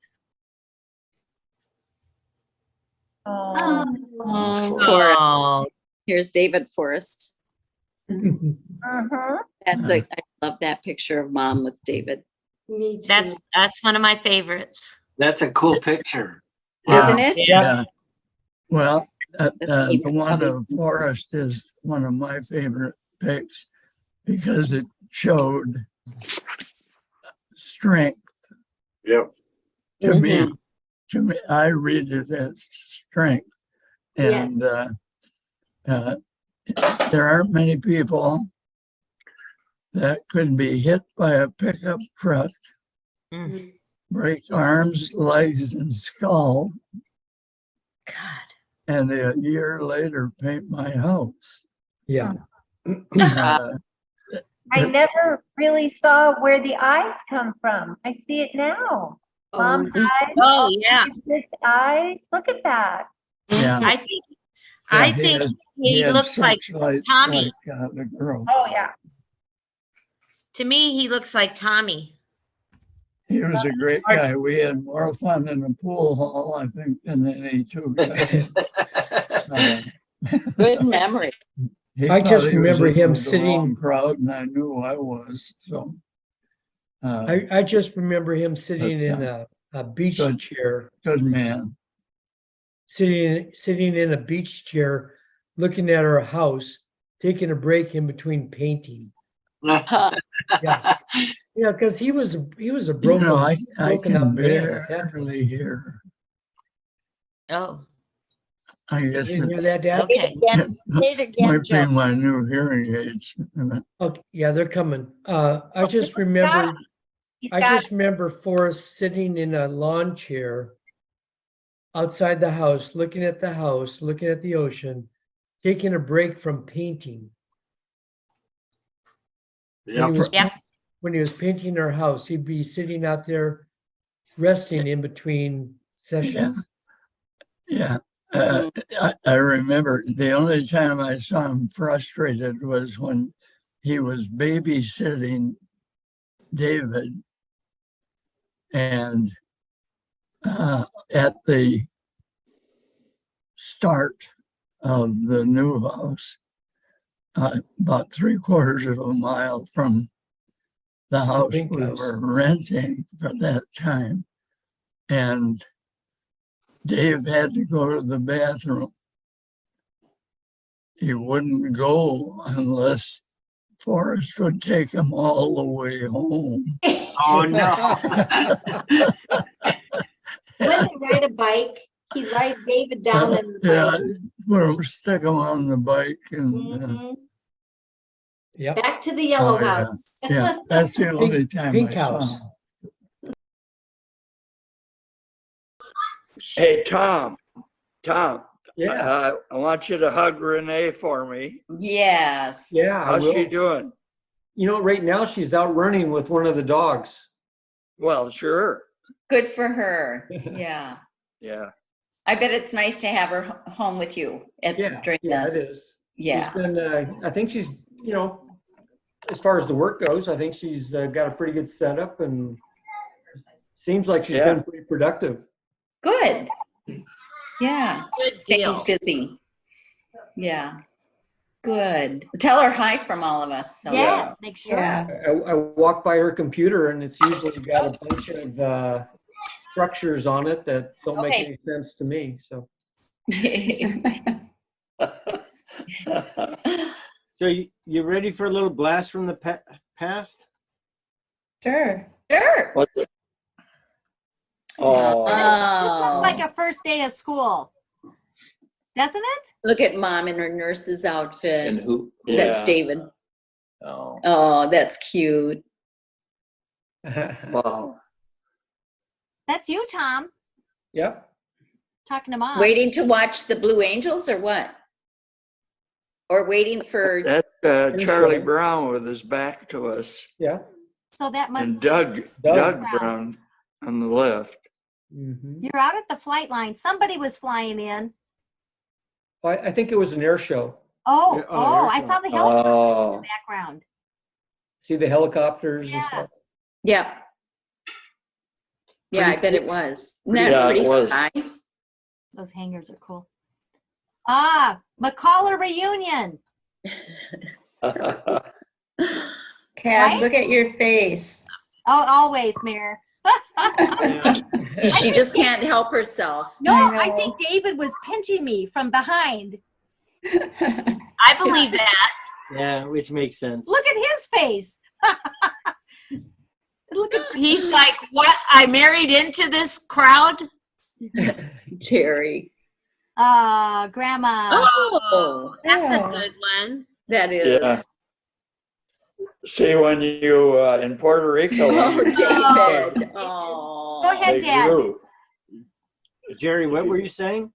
oh, Oh, Forrest. Oh, Here's David Forrest. uh-huh. That's I love that picture of Mom with David. Me too. that's one of my favorites. That's a cool picture. Isn't it? Yeah. Well, That's the even one probably- of Forrest is one of my favorite pics because it showed strength Yep. to me. To me, I read it as strength, and there aren't many people that could be hit by a pickup truck, Mm. break arms, legs, and skull, God. and a year later paint my house. Yeah. Uh, I it's- never really saw where the eyes come from. I see it now. Mom's eyes. Oh yeah. David's eyes. Look at that. Yeah, I Yeah, think had- he had looks like searchlights Tommy. like, the girl. Oh, yeah. To me, he looks like Tommy. He was a great guy. We had more fun in the pool hall, I think, than any two guys. Good memory. He I thought just he was remember in him with the wrong sitting- crowd, and I knew I was. So I just remember him sitting But, in a beach good. chair, good man. sitting in a beach chair, looking at our house, taking a break in between painting. Yeah, yeah, because he was a You broken, know, I broken up can man at that point. barely hear. Oh, I You guess didn't hear it's, that, Dad? okay. Say it again, might be Joe. my new hearing aids. Okay, yeah, they're coming. I just remember, He's I got just remember Forrest sitting in a lawn chair outside the house, looking at the house, looking at the ocean, taking a break from painting. When he was, Yep. when he was painting our house, he'd be sitting out there resting in between sessions. Yeah. I remember the only time I saw him frustrated was when he was babysitting David, and at the start of the new house, about 3/4 of a mile from the house pink we house. were renting for that time. And Dave had to go to the bathroom. He wouldn't go unless Forrest would take him all the way home. Oh, no. Wasn't ride a bike. He'd ride David down on the Yeah, bike. we'll stick him on the bike and Mhm. Yep. Back to the yellow Oh, yeah. house. yeah, that's the only time Pink I saw house. him. Hey, Tom, Yeah, I want you to hug Renee for me. Yes. yeah, I How's she will. doing? You know, right now she's out running with one of the dogs. Well, sure. Good for her. Yeah. Yeah. I bet it's nice to have her home with you during Yeah, this. it is. Yeah. She's been, I think she's, you know, as far as the work goes, I think she's got a pretty good setup and seems like she's Yeah. been pretty productive. Good. Yeah. Good Staying deal. busy. Yeah. Good. Tell her hi from all of us. So. Yes, make sure. I walk by her computer and it's usually got a bunch of structures on it that don't make Okay. any sense to me. So So you ready for a little blast from the past? Sure. Sure. What's it? Oh, This looks like a first day of school. Doesn't it? Look at mom in her nurse's outfit. And who? That's yeah. David. Oh, Oh, that's cute. Wow. That's you, Tom, yep. talking to mom. Waiting to watch the Blue Angels or what? Or waiting for That's Charlie Brown with his back to us, Yeah. So that must, and Doug Brown on the left. Mm-hmm. you're out at the flight line. Somebody was flying in. I think it was an air show. Oh, Yeah, oh, there's I saw one. the helicopter in Oh, the background. See the helicopters and Yeah. stuff. Yeah. Yeah, I bet it was. Isn't that Yeah, it pretty was. sky? Those hangars are cool. Ah, McCullough reunion. Kat, look at your face. Oh, always, Mayor. She just can't help herself. No, I think David was pinching me from behind. I believe that. Yeah, which makes sense. Look at his face. Look at He's like, what? I married into this crowd? Jerry. Grandma. Oh, That's a good one. that is. Yeah. See, when you in Puerto Rico, Oh, when you- David. Oh. Go ahead, they Dad. grew. Jerry, what were you saying?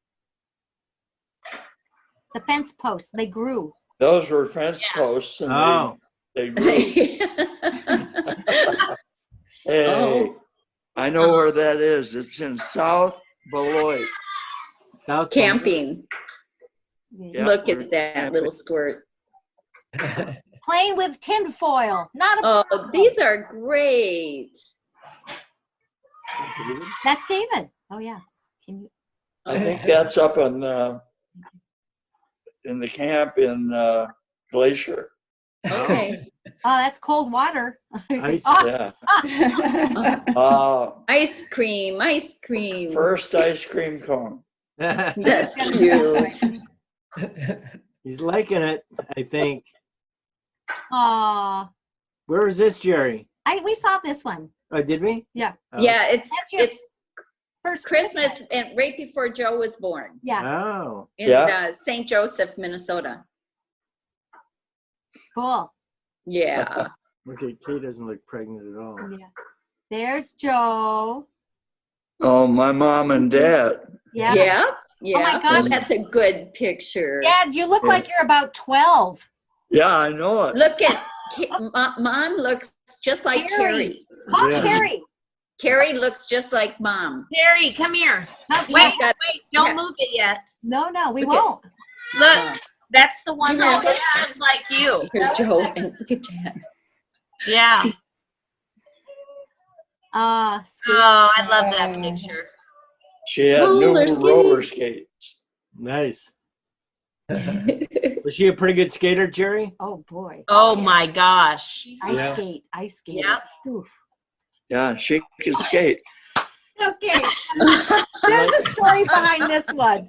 The fence posts, they grew. Those were fence posts, and Oh. they grew. Hey, Oh. I know where that is. It's in South Beloit. South Camping. Yeah, Look we're at that little squirt. Playing with tin foil, not a Oh, problem. these are great. That's David. Oh, yeah. Can you? I think that's up in the camp in Glacier. Okay. Oh, that's cold water. Ice. Yeah. Ice cream, ice cream. First ice cream cone. That's cute. He's liking it, I think. Aw. Where is this, Jerry? We saw this one. Oh, did we? Yeah. Oh. Yeah, it's First Christmas and right before Joe was born Yeah. Oh. in St. Joseph, Minnesota. Cool. Yeah. Okay, Kay doesn't look pregnant at all. Yeah. There's Joe. Oh, my mom and dad. Yeah. Yeah. Yeah. Oh my gosh. That's a good picture. Dad, you look like you're about 12. Yeah, I know it. Look at Mom looks just like Carrie. Call Yeah. Carrie. Carrie looks just like Mom. Carrie, come here. Not Wait, yet. wait, don't move it yet. No, we Look at- won't. Look, that's the one that Yeah. looks just like you. Here's Joe and look at Dad. Yeah. Ah, Oh, I love that picture. She had Roller new skates. roller skates. Nice. Was she a pretty good skater, Jerry? oh boy. Oh my gosh. Ice skate. Yep. Oof. Yeah, she could skate. Okay. There's a story behind this one.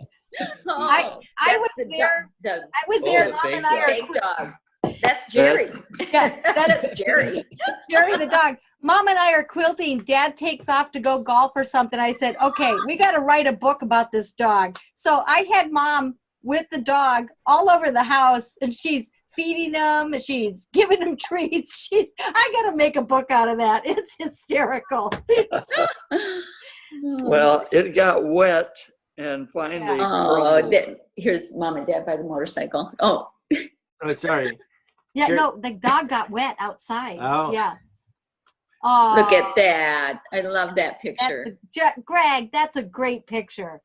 Oh, I that's was the there. dog- I was Oh, there. the Mom big and I the are big dog. That's Jerry. Yeah, That's Jerry. Jerry the dog. Mom and I are quilting. Dad takes off to go golf or something. I said, okay, we got to write a book about this dog. So I had Mom with the dog all over the house, and she's feeding him, and she's giving him treats. I got to make a book out of that. It's hysterical. Well, it got wet and finally Oh, crumbled. here's Mom and Dad by the motorcycle. Oh, Oh, sorry. Yeah, Sure. no, the dog got wet outside. Oh. Yeah. Oh, look at that. I love that picture. Greg, that's a great picture.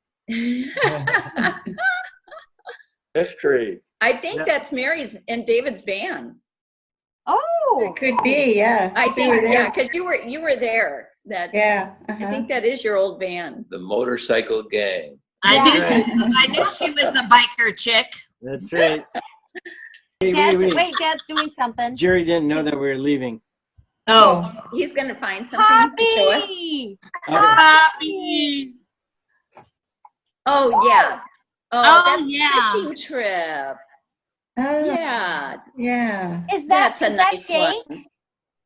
History. I think that's Mary's and David's van. Oh, Could be, yeah. I We were think, there. yeah, because you were there. That Yeah. I think that is your old van. The motorcycle gang. I knew she was a biker chick. That's right. Hey, Dad's doing something. Jerry didn't know that we were leaving. Oh, He's gonna find something to show us. Poppy. Oh yeah. Oh, that's yeah. a fishing trip. Oh, Yeah, yeah. Is that that's a nice Jake? one.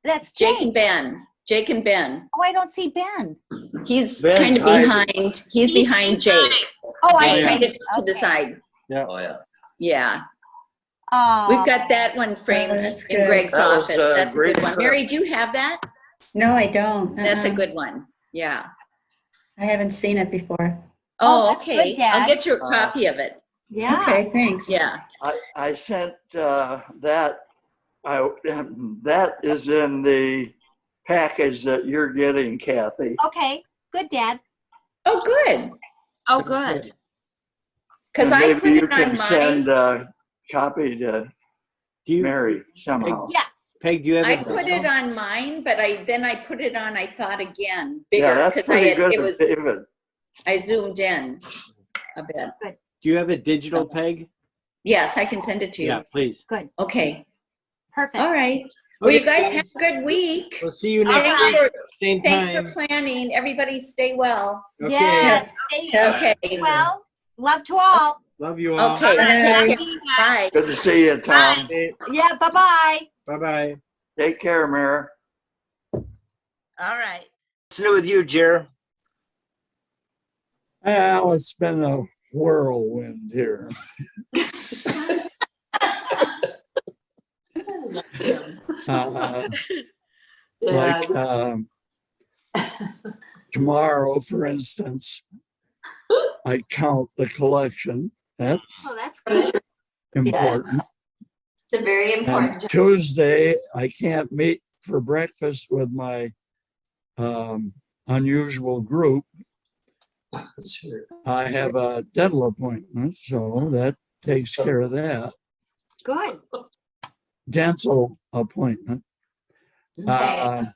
That's Jake Jake. and Ben. Jake and Ben. Oh, I don't see Ben. He's Ben, kind of hi. behind. He's behind Jake. Oh, I He's see. kind of to the Okay. side. Oh, yeah. Yeah. Oh, We've got that one framed that's in good. Greg's That was office. a That's a good great one. trip. Mary, do you have that? No, I don't. That's a Uh-uh. good one. Yeah. I haven't seen it before. Oh, that's good, okay. I'll Dad. get you a copy of it. yeah. Okay, thanks. Yeah. I sent that. That is in the package that you're getting, Kathy. Okay, good, Dad. Oh, good. Oh, good. Because And I maybe put you it can on send mine. a copy to Do you, Mary somehow. Yes. Peg, do you have I it? put it on mine, but then I put it on, I thought again, Yeah, bigger, that's because pretty good, it was, David. I zoomed in a bit. Do you have a digital, Peg? Yes, I can send it to you. Yeah, please. Good. Okay. Perfect. All right. Well, you Okay. guys have a good week. We'll see you next Thanks week. for, Same thanks time. for planning. Everybody stay well. Okay. Yes. Stay Okay. well. Love to all. Love you all. Okay. Bye. Take care. Bye. Good to see you, Tom. Yeah. Bye-bye. Bye-bye. Take care, Mary. All right. What's new with you, Jer? Well, it's been a whirlwind here. Like tomorrow, for instance, I count the collection. That's Oh, that's good. important. It's a very And Tuesday, I can't meet for breakfast with my unusual group. I have a dental appointment, so that takes care of that. Good. Dental appointment. And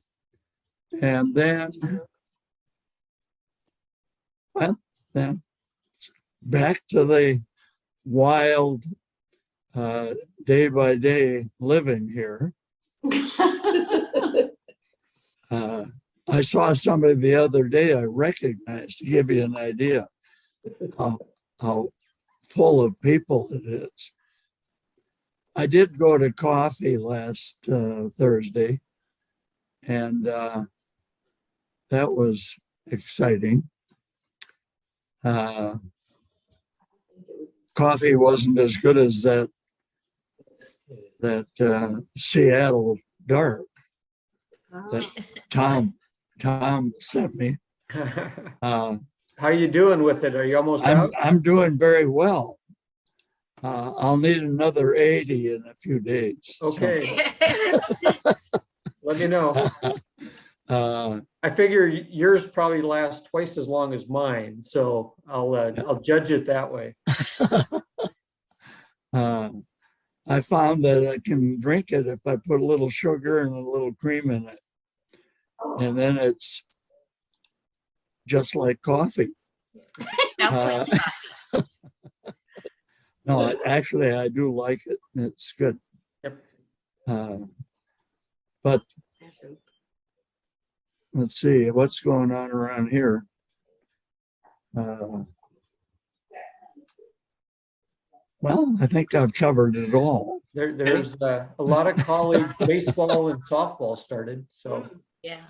then, well, then back to the wild day by day living here. I saw somebody the other day I recognized, to give you an idea how full of people it is. I did go to coffee last Thursday, and that was exciting. Coffee wasn't as good as that Seattle dark that Tom sent me. How are you doing with it? Are you almost out? I'm doing very well. I'll need another 80 in a few days. Okay. Let me know. So, I figure yours probably lasts twice as long as mine, so I'll judge it that way. I found that I can drink it if I put a little sugar and a little cream in it. And then it's just like coffee. No, actually, I do like it. It's good. Yep. But let's see what's going on around here. Well, I think I've covered it all. There's a lot of college baseball and softball started, so Yeah.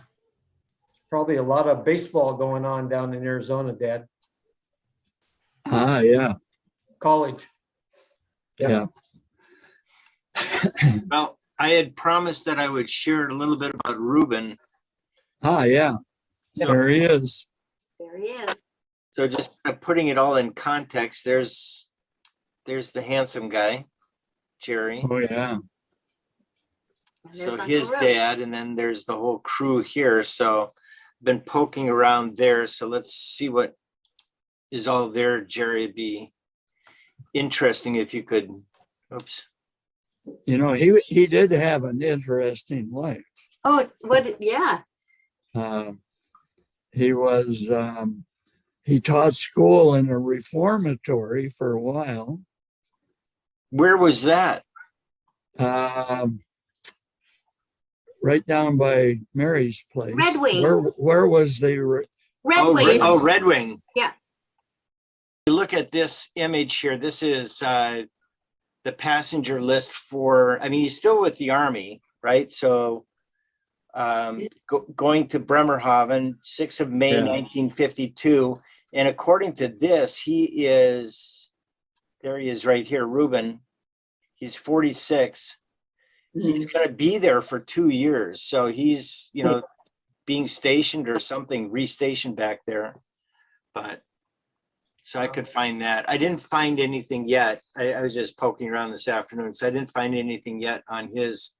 probably a lot of baseball going on down in Arizona, Dad. Yeah. College. Yeah. Well, I had promised that I would share a little bit about Ruben. Yeah. There he is. There he is. So just kind of putting it all in context, there's the handsome guy, Jerry. Oh, yeah. So his dad, and then there's the whole crew here. So been poking around there. So let's see what is all there, Jerry. It'd be interesting if you could. Oops. You know, he did have an interesting life. Oh, what? Yeah. He was he taught school in a reformatory for a while. Where was that? Right down by Mary's place. Red Wing. Where was the Red Wing. Red Wing. Yeah. You look at this image here. This is the passenger list for, I mean, he's still with the Army, right? So going to Bremerhaven, 6th of May, 1952. And according to this, there he is right here, Ruben. He's 46. He's going to be there for 2 years. So he's, being stationed or something, restationed back there. But so I could find that. I didn't find anything yet. I was just poking around this afternoon. So I didn't find anything yet on his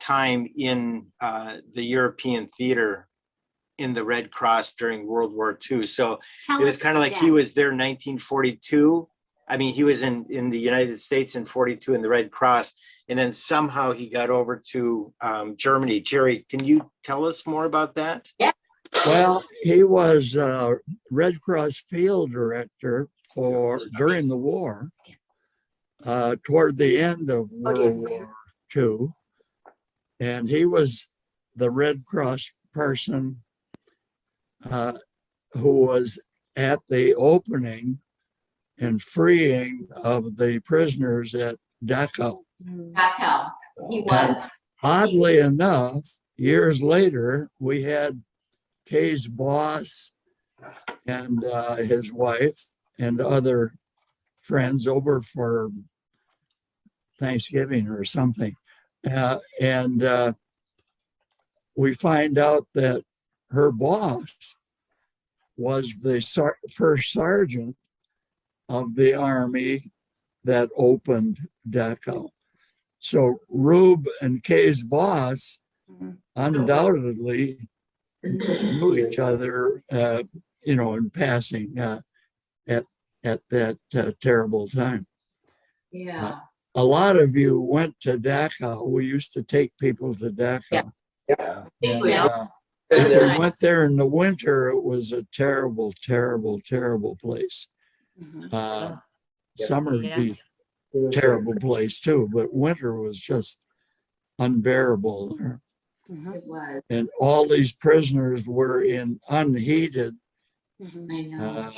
time in the European theater in the Red Cross during World War II. So it was kind of like he was there in 1942. I mean, he was in the United States in 42 in the Red Cross. And then somehow he got over to Germany. Jerry, can you tell us more about that? Yeah. Well, he was Red Cross field director during the war, toward the end of World War II. And he was the Red Cross person who was at the opening and freeing of the prisoners at Dachau. Dachau, he was. Oddly enough, years later, we had Kay's boss and his wife and other friends over for Thanksgiving or something. And we find out that her boss was the first sergeant of the Army that opened Dachau. So Rube and Kay's boss undoubtedly knew each other, in passing at that terrible time. Yeah. A lot of you went to Dachau. We used to take people to Dachau. Yeah. And, Well, if that's we right. went there in the winter, it was a terrible, terrible, terrible place. Summer would be terrible place too, but winter was just unbearable there. It was. And all these prisoners were in unheated I know.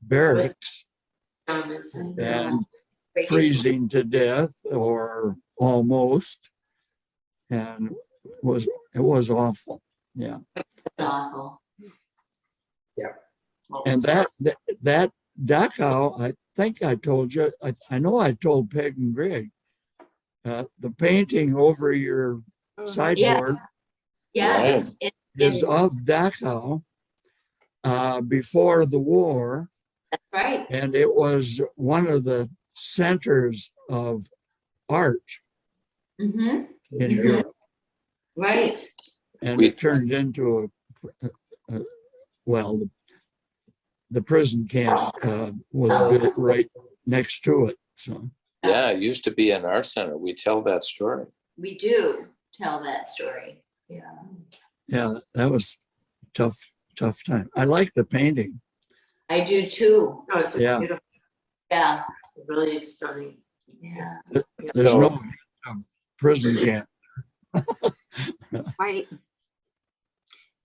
barracks And and freezing to death or almost. And it was awful. Yeah. awful. And that Dachau, I think I told you, I know I told Peg and Greg, the painting over your sideboard Yes. is of Dachau before the war. That's right. And it was one of the centers of art Mm-hmm. in Europe. Right. And it turned into well, the prison camp was built right next to it. So Yeah, it used to be an art center. We tell that story. We do tell that story. Yeah. yeah, that was tough time. I like the painting. I do too. Oh, it's Yeah. beautiful. Yeah. Really stunning. Yeah. There's no prison camp. Right.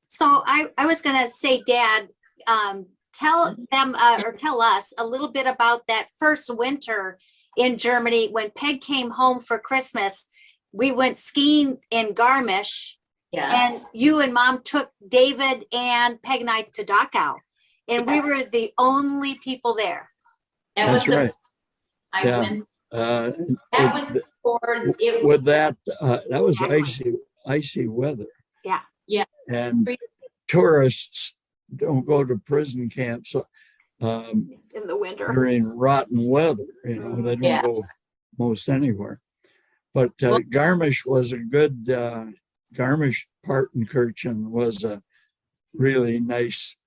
So I was gonna say, Dad, tell them or tell us a little bit about that first winter in Germany when Peg came home for Christmas. We went skiing in Garmisch, and Yes. you and Mom took David and Peg and I to Dachau, and we Yes. were the only people there. That was That's right. I Yeah. went. Uh, That was before it with that, that was Exactly. icy weather. Yeah. Yeah. And tourists don't go to prison camps In the winter. during rotten weather. You know, they don't Yeah. go most anywhere. But Garmisch was a good, Garmisch-Partenkirchen was a really nice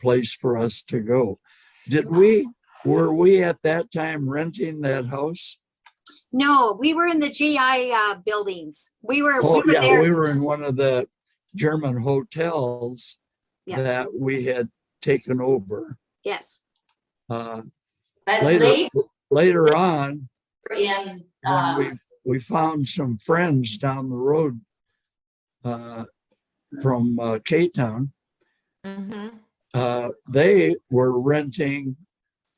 place for us to go. Were we at that time renting that house? No, we were in the GI buildings. We were Yeah, there. we were in one of the German hotels Yeah. that we had taken over. Yes. but Later on, in when we found some friends down the road from K-Town, Mm-hmm. they were renting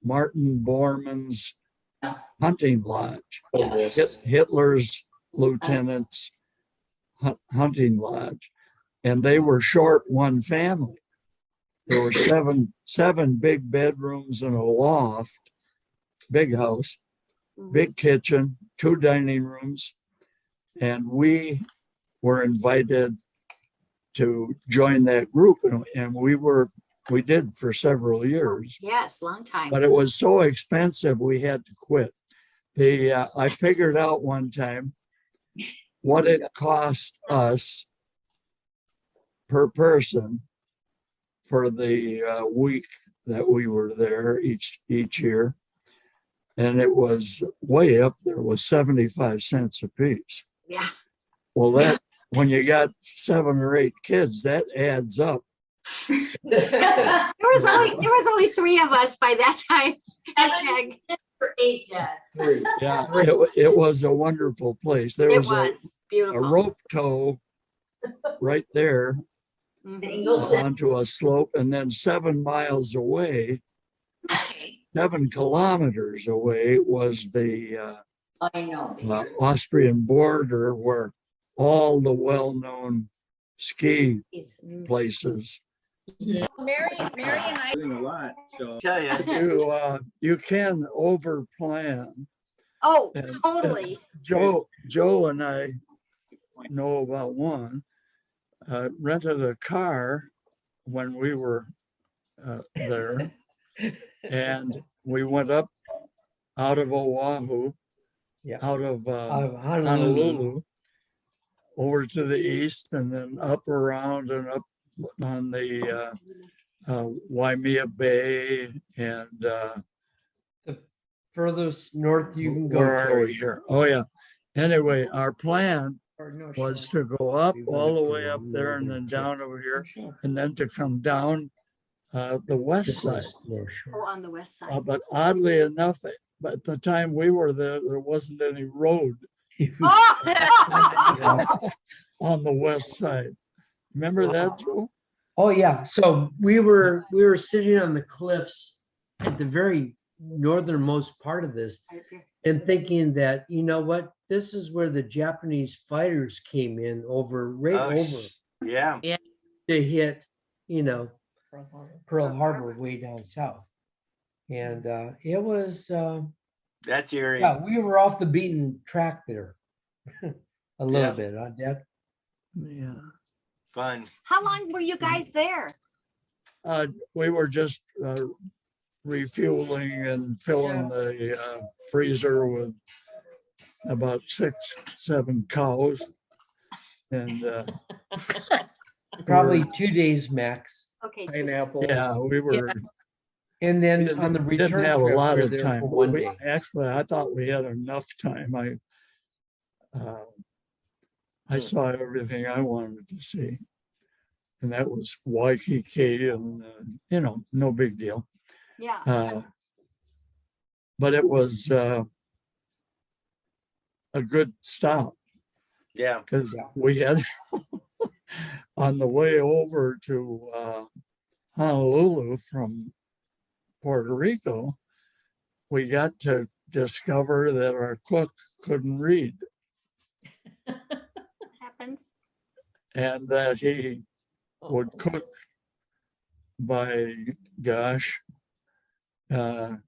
Martin Bormann's hunting lodge, Yes. Hitler's lieutenant's hunting lodge, and they were short one family. There were seven big bedrooms and a loft, big house, big kitchen, 2 dining rooms, and we were invited to join that group, and we did for several years. Yes, long time. But it was so expensive we had to quit. I figured out one time what it cost us per person for the week that we were there each year. And it was way up there. It was 75 cents a piece. Yeah. Well, that when you got 7 or 8 kids, that adds up. There was only 3 of us by that time. And Peg. For 8, Dad. Yeah, it was a wonderful place. There It was was a beautiful. rope tow right there Engleson. onto a slope, and then 7 miles away, 7 kilometers away was the I know. Austrian border, where all the well-known ski places. Mary and I. Doing a lot, so. Tell you. You can overplan. Oh, And, totally. Joe and I know about one. Rented a car when we were there, and we went up out of Oahu, out of Honolulu, over to the east, and then up around and up on the Waimea Bay and The furthest north you can go Where are we to. here? Oh, yeah. Anyway, our plan Or North was Shore. to go up We went all the up the way up there and northern then down tip. over here Shore. and then to come down the west This side. is North Shore. Oh, on the west side. But oddly enough, at the time we were there, there wasn't any road on the west side. Remember that, Joe? Oh, yeah. So we were sitting on the cliffs at the very northernmost part of this and thinking that, you know what, this is where the Japanese fighters came in over Yeah. to hit, you know, Pearl Harbor way down south. And it was, That's eerie. yeah, we were off the beaten track there a little Yeah. bit, huh, Dad? Yeah. Fun. How long were you guys there? We were just refueling and filling the freezer with about 6, 7 cows. And Probably 2 days max. Okay. Pineapple. yeah, we were. And We then on the didn't return have trip, a lot we were of there time. for one day. Actually, I thought we had enough time. I saw everything I wanted to see, and that was Waikiki, and you know, no big deal. Yeah. But it was a good stop Yeah. because we had on the way over to Honolulu from Puerto Rico, we got to discover that our cook couldn't read Happens. and that he would cook by gosh. And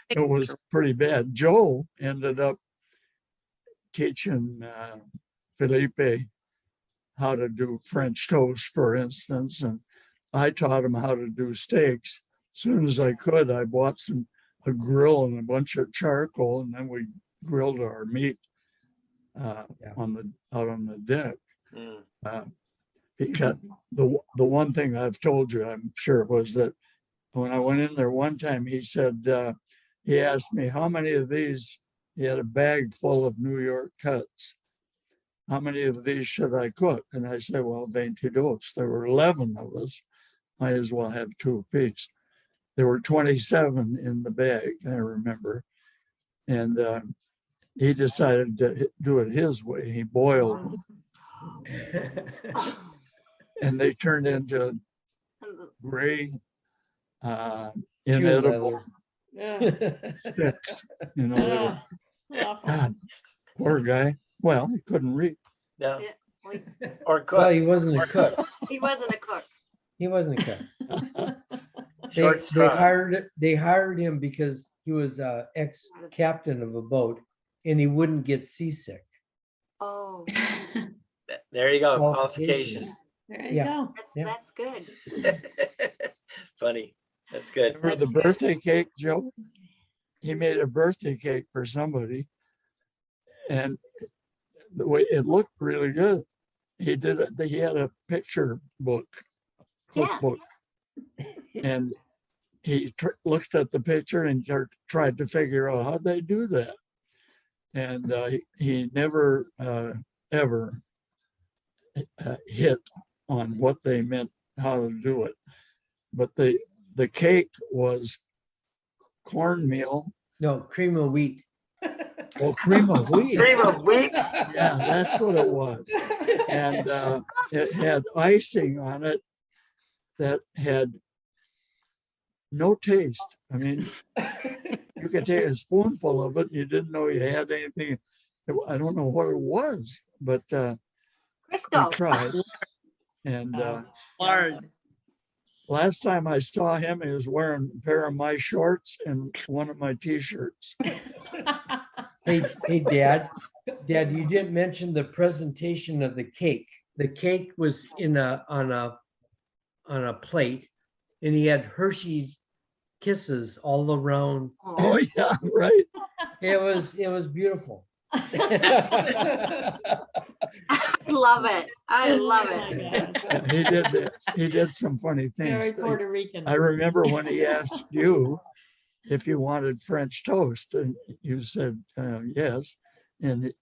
it was pretty bad. Joe ended up teaching Felipe how to do French toast, for instance, and I taught him how to do steaks. As soon as I could, I bought a grill and a bunch of charcoal, and then we grilled our meat out on the deck. Because the one thing I've told you, I'm sure, was that when I went in there one time, he said, he asked me how many of these, he had a bag full of New York cuts. How many of these should I cook? And I said, well, 22. There were 11 of us. Might as well have 2 apiece. There were 27 in the bag, I remember. And he decided to do it his way. He boiled and they turned into gray, inedible sticks. You know, God, poor guy. Well, he couldn't read. No. Yeah, Or cook. Well, he wasn't a cook. he wasn't a cook. He wasn't a cook. Short straw. They hired him because he was ex-captain of a boat and he wouldn't get seasick. Oh, There you go. Qualifications. Qualification. There you Yeah. go. that's good. Funny. That's good. Remember the birthday cake, Joe? He made a birthday cake for somebody, and the way it looked really good. He did it. He had a picture book, cookbook, and he looked at the picture and tried to figure out how they do that. And he never ever hit on what they meant, how to do it. But the cake was cornmeal. No, cream of wheat. Oh, cream of wheat. Cream of wheat. Yeah, that's what it was. And it had icing on it that had no taste. I mean, you could take a spoonful of it. You didn't know you had anything. I don't know what it was, but we Crisco. tried. And last time I saw him, he was wearing a pair of my shorts and one of my t-shirts. Hey, Dad, you didn't mention the presentation of the cake. The cake was on a plate, and he had Hershey's Kisses all around. Oh yeah, right. It was beautiful. I love it. I love it. He did some funny things. Very Puerto Rican. I remember when he asked you if you wanted French toast, and you said yes, and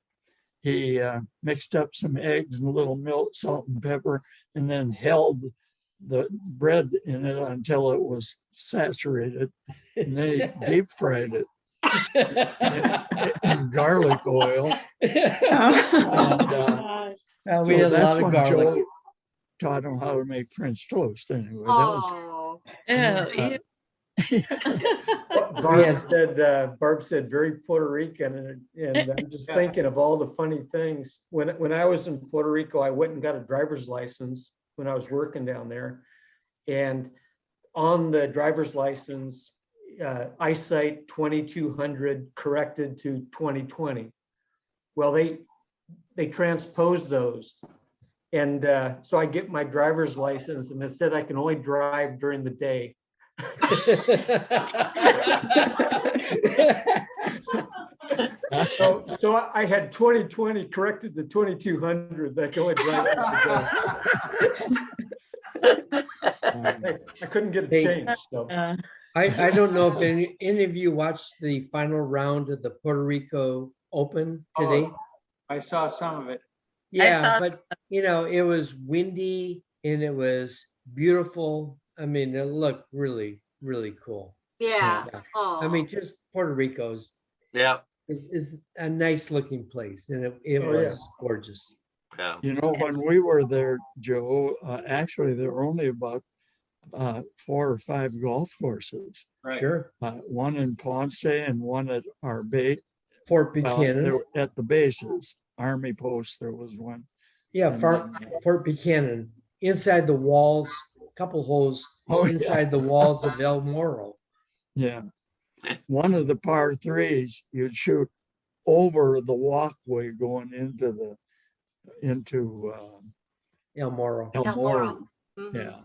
he mixed up some eggs and a little milk, salt and pepper, and then held the bread in it until it was saturated, and then he deep fried it in garlic oil. And we had a that's lot of when garlic. Joe taught him how to make French toast. Anyway, that was Barb said very Puerto Rican, and I'm just thinking of all the funny things. When I was in Puerto Rico, I went and got a driver's license when I was working down there, and on the driver's license, eyesight 2200 corrected to 2020. Well, they transposed those, and so I get my driver's license, and it said I can only drive during the day. So I had 2020 corrected to 2200. I can only drive. I couldn't get it changed. So. I don't know if any of you watched the final round of the Puerto Rico Open today. Oh, I saw some of it. Yeah, but you know, it was windy and it was beautiful. I mean, it looked really, really cool. Yeah. I mean, just Puerto Rico's is a nice looking place, and it was gorgeous. Yeah. You know, when we were there, Joe, actually there were only about 4 or 5 golf courses. Right. Sure. One in Ponce and one at our base. Fort Buchanan. They were at the bases, Army Post, there was one. Yeah, Fort Buchanan, inside the walls, a couple holes inside the walls of El Morro. Yeah. One of the par 3s, you'd shoot over the walkway going into El Morro. El Morro. Mm-hmm. Yeah.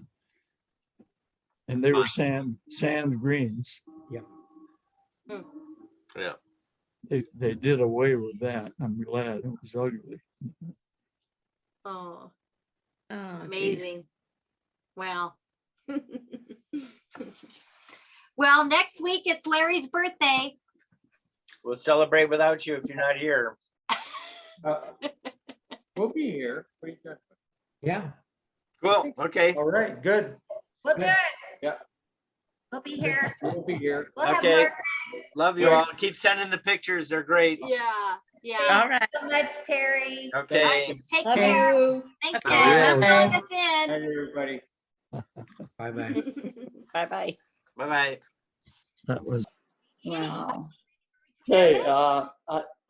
And they were sand greens. Yeah. Yeah. They did away with that. I'm glad. It was ugly. Oh, amazing. Wow. Well, next week it's Larry's birthday. We'll celebrate without you if you're not here. We'll be here. Yeah. Cool. Okay. All right. Good. Well, good. Yeah. We'll be here. We'll be here. We'll have Okay. more. Love you all. Keep sending the pictures. They're great. Yeah. Yeah. All right. So much, Terry. Okay. Take Love care. you. Thanks, Bye. guys. Bye. Bye. Us in. Hi, everybody. Bye bye. Bye-bye. Bye-bye. That was. Wow. Okay,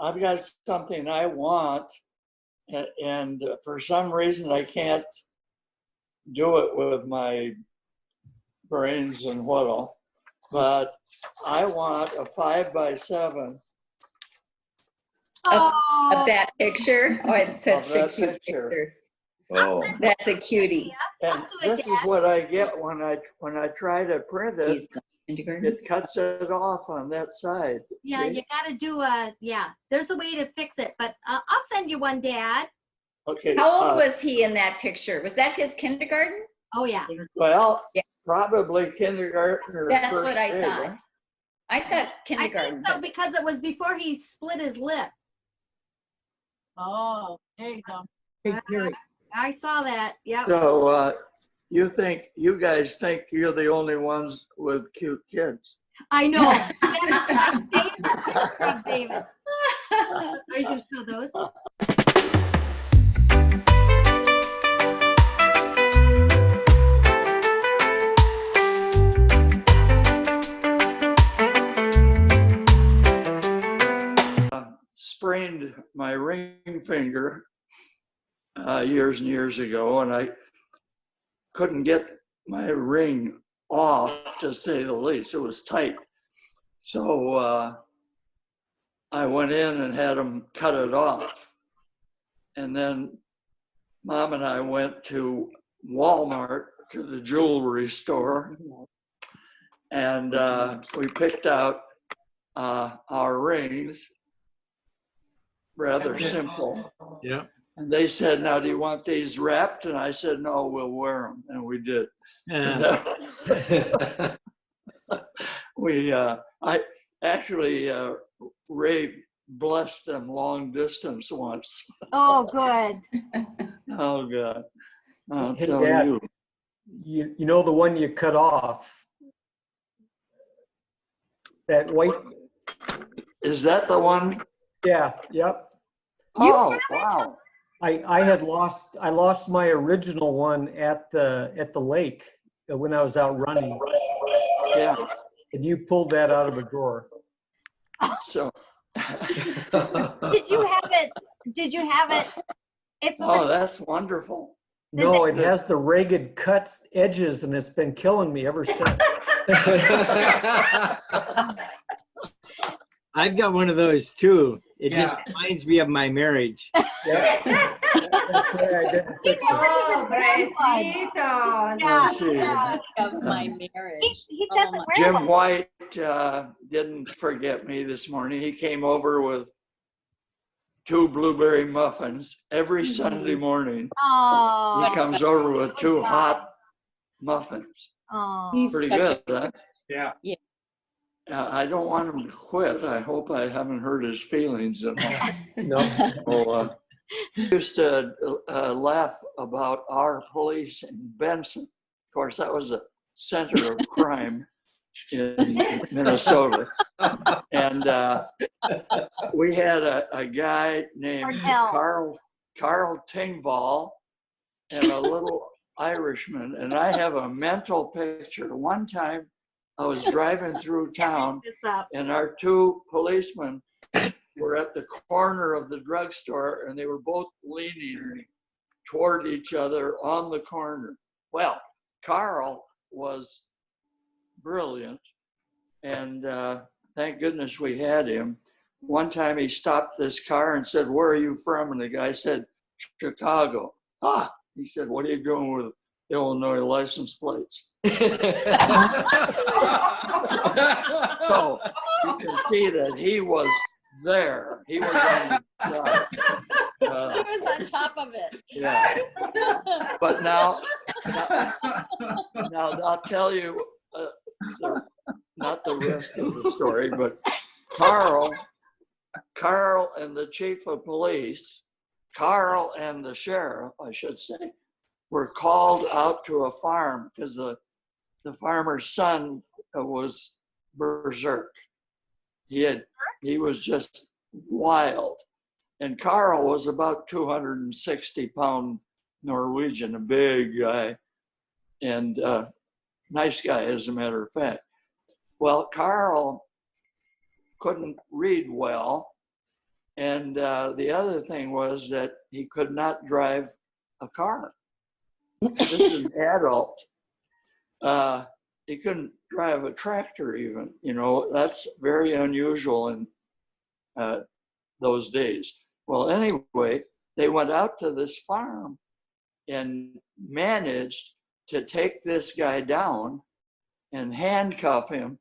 I've got something I want, and for some reason I can't do it with my brains and what all, but I want a 5x7 Of that picture. Oh, it's such a that cute picture. picture. Oh, That's a cutie. And this is what I get when I try to print it. He's kindergarten. It cuts it off on that side. Yeah, see? you gotta do there's a way to fix it, but I'll send you one, Dad. Okay. How old was he in that picture? Was that his kindergarten? Oh, yeah. Well, Yeah. probably kindergarten or That's first what I grade, thought. right? I thought I kindergarten. think so, because it was before he split his lip. Oh, there you go. Hey, Terry. I saw that, yep. So you guys think you're the only ones with cute kids? I know. Big David. Are you gonna show those? Sprained my ring finger years and years ago, and I couldn't get my ring off, to say the least. It was tight. So I went in and had them cut it off. And then Mom and I went to Walmart, to the jewelry store, and we picked out our rings. Rather simple. Yeah. And they said, "Now, do you want these wrapped?" And I said, "No, we'll wear them." And we did. And, I actually, Ray blessed them long distance once. Oh, good. Oh, God. I'll Hey, tell Dad. you. You know the one you cut off? That white, Is that the one? yeah, yep. Oh, wow. I lost my original one at the lake when I was out running. Yeah. And you pulled that out of a drawer. So. Did you have it? Did you have it? If it Oh, was, that's wonderful. No, it has the ragged cut edges and it's been killing me ever since. I've got one of those too. It just Yeah. reminds me of my marriage. That's why I didn't fix it. Oh, Brecito. Let's see. Of my marriage. he Oh, doesn't my- wear Jim one. White didn't forget me this morning. He came over with 2 blueberry muffins every Sunday morning. Oh. He comes over with 2 hot muffins. Oh. He's Pretty such good, huh? Yeah. I don't want him to quit. I hope I haven't hurt his feelings at all. No. Well, we used to laugh about our police in Benson. Of course, that was the center of crime in Minnesota. And we had a guy named Cordell. Carl Tingval and a little Irishman. And I have a mental picture. One time I was driving through town This up. and our 2 policemen were at the corner of the drugstore and they were both leaning toward each other on the corner. Well, Carl was brilliant and thank goodness we had him. One time he stopped this car and said, "Where are you from?" And the guy said, "Chicago." Ah, he said, "What are you doing with Illinois license plates?" So you can see that he was there. He was on the job. He was on top of it. Yeah. But now I'll tell you, not the rest of the story, but Carl and the chief of police, Carl and the sheriff, I should say, were called out to a farm because the farmer's son was berserk. He was just wild. And Carl was about 260-pound Norwegian, a big guy, and nice guy, as a matter of fact. Well, Carl couldn't read well. And the other thing was that he could not drive a car. This is an adult. He couldn't drive a tractor even, that's very unusual in those days. Well, anyway, they went out to this farm and managed to take this guy down and handcuff him.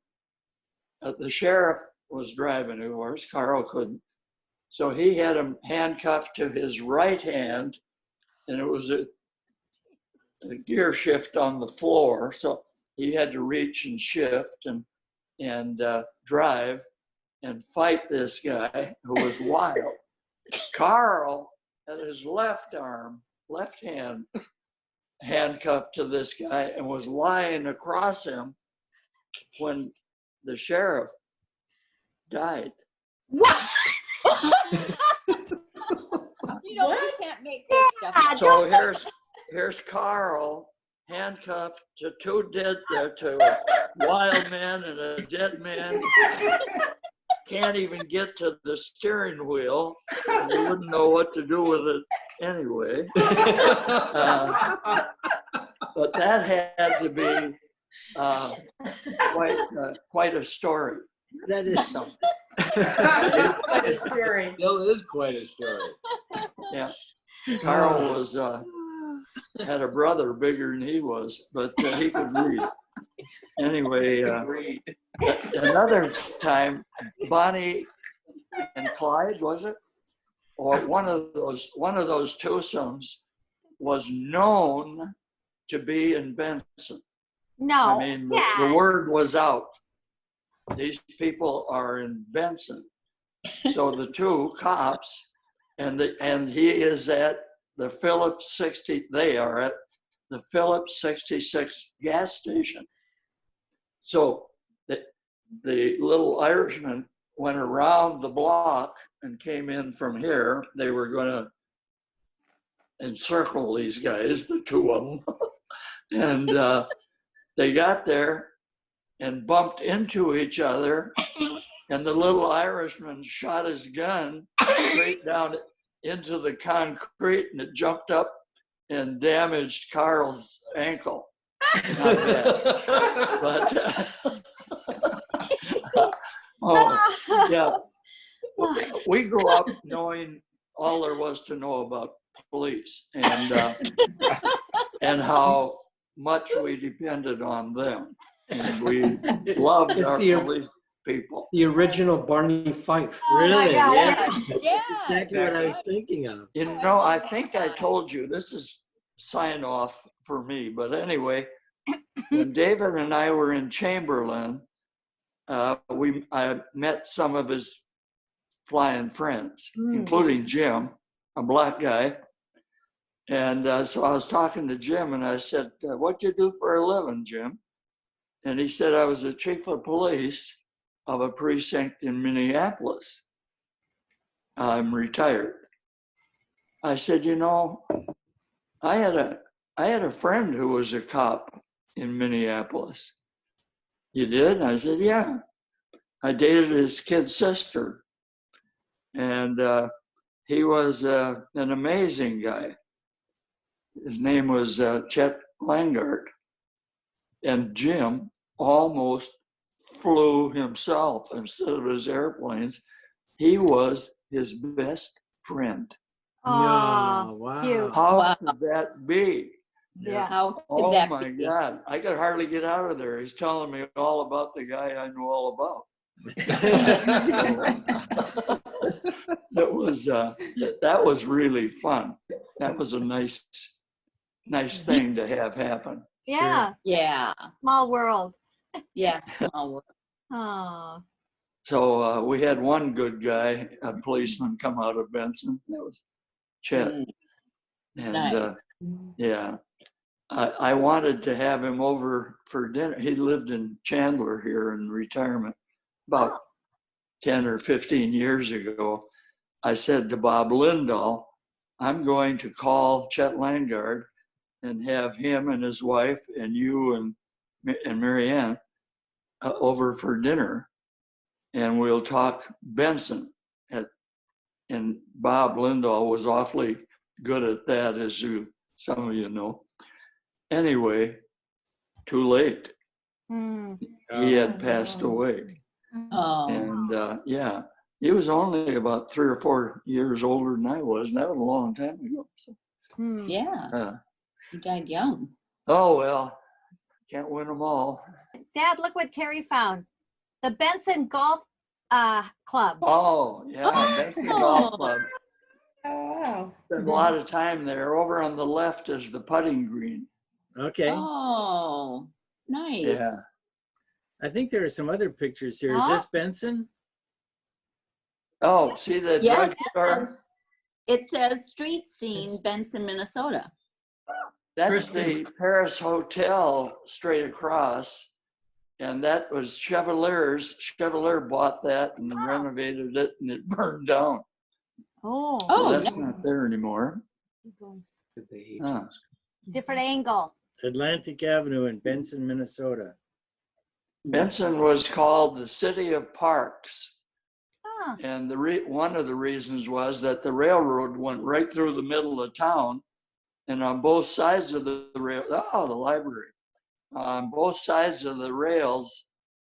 The sheriff was driving, of course, Carl couldn't. So he had him handcuffed to his right hand, and it was a gear shift on the floor. So he had to reach and shift and drive and fight this guy who was wild. Carl had his left hand handcuffed to this guy and was lying across him when the sheriff died. What? We can't make this stuff. So here's Carl handcuffed to to a wild man and a dead man. Can't even get to the steering wheel. He wouldn't know what to do with it anyway. But that had to be quite a story. That is something. Quite a story. Still is quite a story. Yeah. Carl was had a brother bigger than he was, but he could read. Anyway, another time, Bonnie and Clyde, was it? Or one of those twosomes was known to be in Benson. No. I mean, Dad. the word was out. these people are in Benson. So the two cops, and he is at the Phillips 60, they are at the Phillips 66 gas station. So the little Irishman went around the block and came in from here. They were going to encircle these guys, the two of them. And they got there and bumped into each other. And the little Irishman shot his gun straight down into the concrete, and it jumped up and damaged Carl's ankle. Not bad. But oh yeah, we grew up knowing all there was to know about police, and how much we depended on them, and we loved It's our the- police people. The original Barney Fife. Really? God, Yeah. Yeah. Exactly what I was thinking of. You know, I think I told you, this is sign off for me, but anyway, when David and I were in Chamberlain, I met some of his flying friends, including Jim, a black guy. And so I was talking to Jim, and I said, "What'd you do for a living, Jim?" And he said, "I was the chief of police of a precinct in Minneapolis. I'm retired." I said, "You know, I had a friend who was a cop in Minneapolis." "You did?" I said, "Yeah. I dated his kid's sister, and he was an amazing guy. His name was Chet Langard, and Jim almost flew himself instead of his airplanes. He was his best friend." No, wow. How could that be? Yeah. How could Oh that my be? God, I could hardly get out of there. He's telling me all about the guy I know all about. That was really fun. That was a nice thing to have happen. Yeah. Yeah. Small world. Yes. Oh. So we had one good guy, a policeman, come out of Benson. That was Chet. And Nice. yeah, I wanted to have him over for dinner. He lived in Chandler here in retirement about 10 or 15 years ago. I said to Bob Lindahl, "I'm going to call Chet Langard and have him and his wife and you and Marianne over for dinner, and we'll talk Benson." And Bob Lindahl was awfully good at that, as some of you know. Anyway, too late. He had passed away. Oh. And yeah, he was only about 3 or 4 years older than I was, and that was a long time ago. So, Yeah. He died young. oh well, can't win them all. Dad, look what Terry found. The Benson Golf Club. Oh yeah, Benson Golf Club. Oh, wow. Spent a lot of time there. Over on the left is the putting green. Okay. Oh, nice. Yeah. I think there are some other pictures here. Is this Benson? Oh, see the Yes, drugstore? it says street scene, Benson, Minnesota. That's the Paris Hotel straight across. And that was Chevalier's. Chevalier bought that and renovated it, and it burned down. Oh. So that's not there anymore. Huh. Different angle. Atlantic Avenue in Benson, Minnesota. Benson was called the City of Parks. Huh. And one of the reasons was that the railroad went right through the middle of town. And on both sides of the rail, the library. On both sides of the rails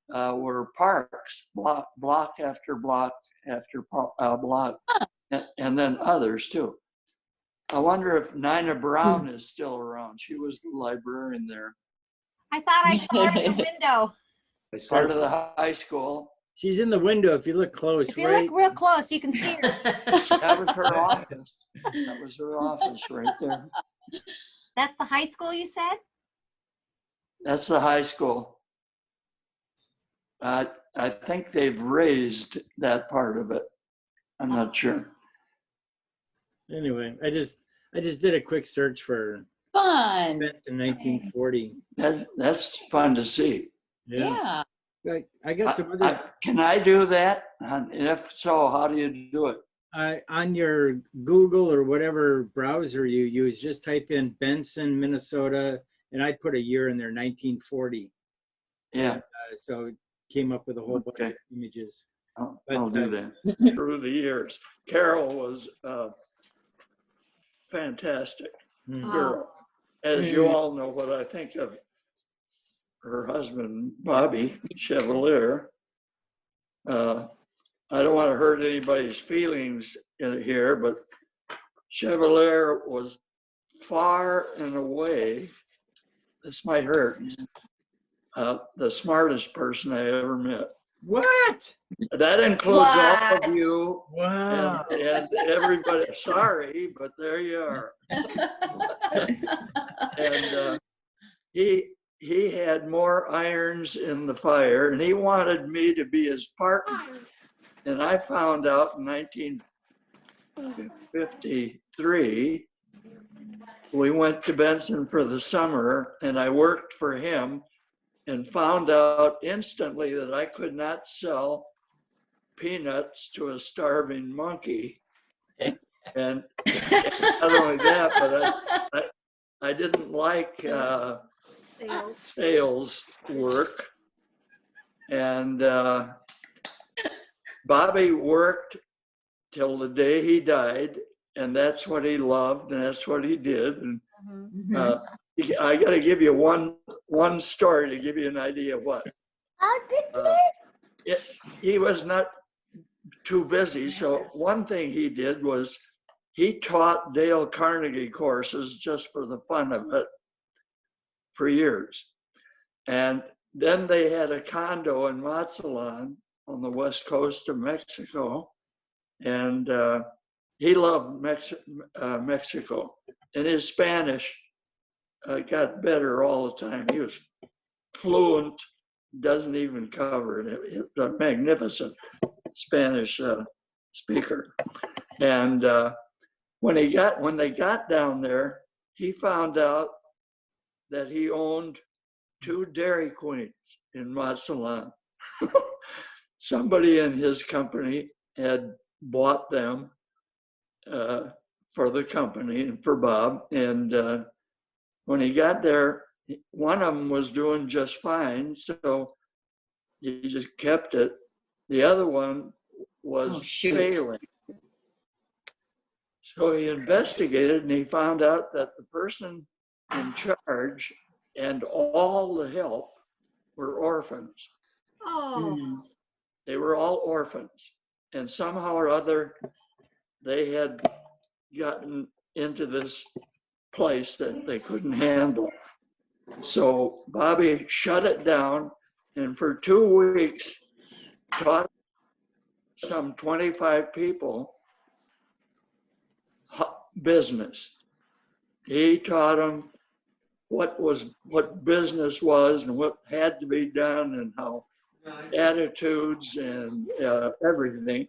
were parks, block after block after block, and then others too. I wonder if Nina Brown is still around. She was the librarian there. I thought I saw her in the window. Part of the high school. She's in the window if you look close. If you look real close, you can see her. That was her office. That was her office right there. That's the high school you said? That's the high school. I think they've raised that part of it. I'm not sure. Anyway, I just did a quick search for Fun. events in 1940. That's fun to see. Yeah. I got some other. Can I do that? And if so, how do you do it? On your Google or whatever browser you use, just type in Benson, Minnesota, and I'd put a year in there, 1940. Yeah. And, so it came up with a whole bunch of images. I'll do that. Through the years, Carol was a fantastic girl. As you all know, what I think of her husband, Bobby Chevalier. I don't want to hurt anybody's feelings in here, but Chevalier was far and away, this might hurt, the smartest person I ever met. What? That includes all of you. Wow. And everybody. Sorry, but there you are. And he had more irons in the fire, and he wanted me to be his partner. And I found out in 1953, we went to Benson for the summer, and I worked for him and found out instantly that I could not sell peanuts to a starving monkey. And not only that, but I didn't like sales work. And Bobby worked till the day he died, and that's what he loved, and that's what he did. And I got to give you one story to give you an idea of what. He was not too busy, so one thing he did was he taught Dale Carnegie courses just for the fun of it for years. And then they had a condo in Mazatlan on the west coast of Mexico, and he loved Mexico, and his Spanish got better all the time. He was fluent, doesn't even cover it. He was a magnificent Spanish speaker. And when they got down there, he found out that he owned 2 Dairy Queens in Mazatlan. Somebody in his company had bought them for the company and for Bob. And when he got there, one of them was doing just fine, so he just kept it. The other one was failing. So he investigated, and he found out that the person in charge and all the help were orphans. Oh. They were all orphans. And somehow or other, they had gotten into this place that they couldn't handle. So Bobby shut it down, and for 2 weeks taught some 25 people business. He taught them what business was and what had to be done, and how attitudes and everything.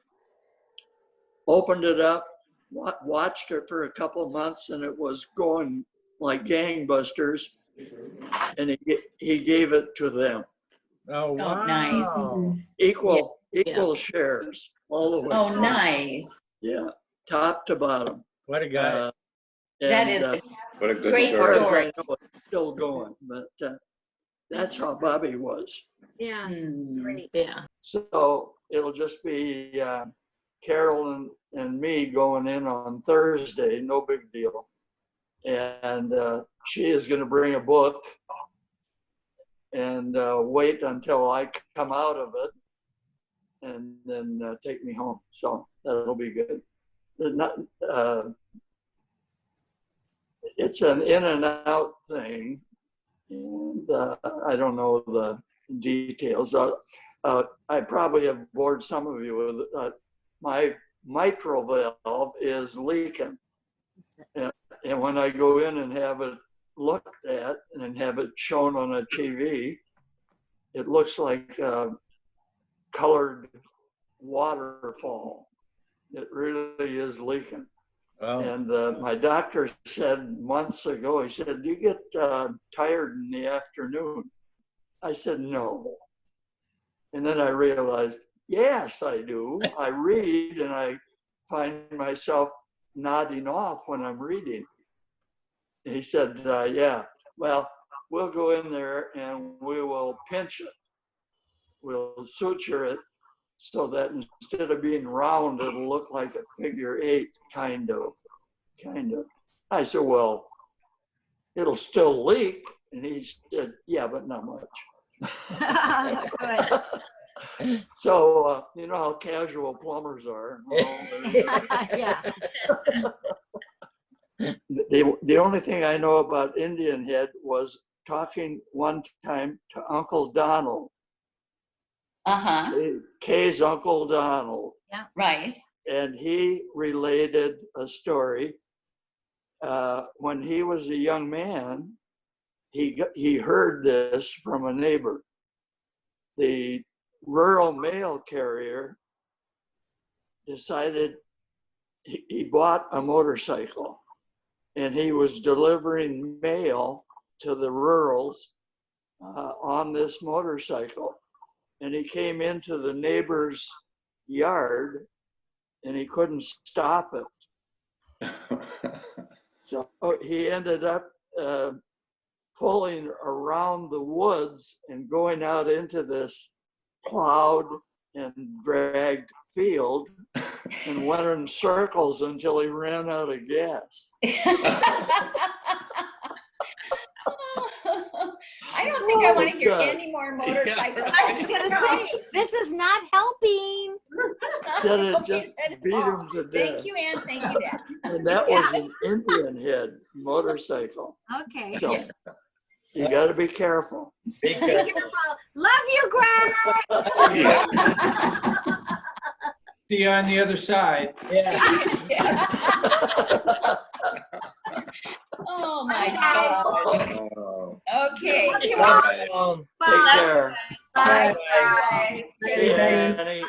Opened it up, watched it for a couple of months, and it was going like gangbusters, and he gave it to them. Oh, wow. Nice. Equal shares all the way. Oh, through. Nice. Yeah, top to bottom. What a guy. That is what a good great story. As far as story. I know, it's still going, but that's how Bobby was. Yeah. Great. Yeah. So it'll just be Carol and me going in on Thursday, no big deal. And she is going to bring a book and wait until I come out of it, and then take me home. So that'll be good. It's an in and out thing, and I don't know the details. I probably have bored some of you with my mitral valve is leaking, and when I go in and have it looked at and have it shown on a TV, it looks like colored waterfall. It really is leaking. Oh. And my doctor said months ago, he said, "Do you get tired in the afternoon?" I said, "No." And then I realized, yes, I do. I read and I find myself nodding off when I'm reading. He said, "Yeah, well, we'll go in there and we will pinch it. We'll suture it so that instead of being round, it'll look like a figure 8, kind of. I said, "Well, it'll still leak." And he said, "Yeah, but not much." Good. So, you know how casual plumbers are. Yeah. The only thing I know about Indian Head was talking one time to Uncle Donald, Uh-huh. Kay's Uncle Donald. Yeah. Right. And he related a story. When he was a young man, he heard this from a neighbor. The rural mail carrier decided he bought a motorcycle and he was delivering mail to the rurals on this motorcycle. And he came into the neighbor's yard and he couldn't stop it. So he ended up pulling around the woods and going out into this plowed and dragged field and went in circles until he ran out of gas. I don't think I want to hear any more motorcycles. I was gonna say, this is not helping. Said it just beat him to death. Thank you, Ann. Thank you, Dad. And that was an Indian Head motorcycle. Okay. So you got to be careful. Be careful. Love you, Greg. See you on the other side. Yeah. Oh my God. Okay. Take care. Bye. Bye. Hey, Annie.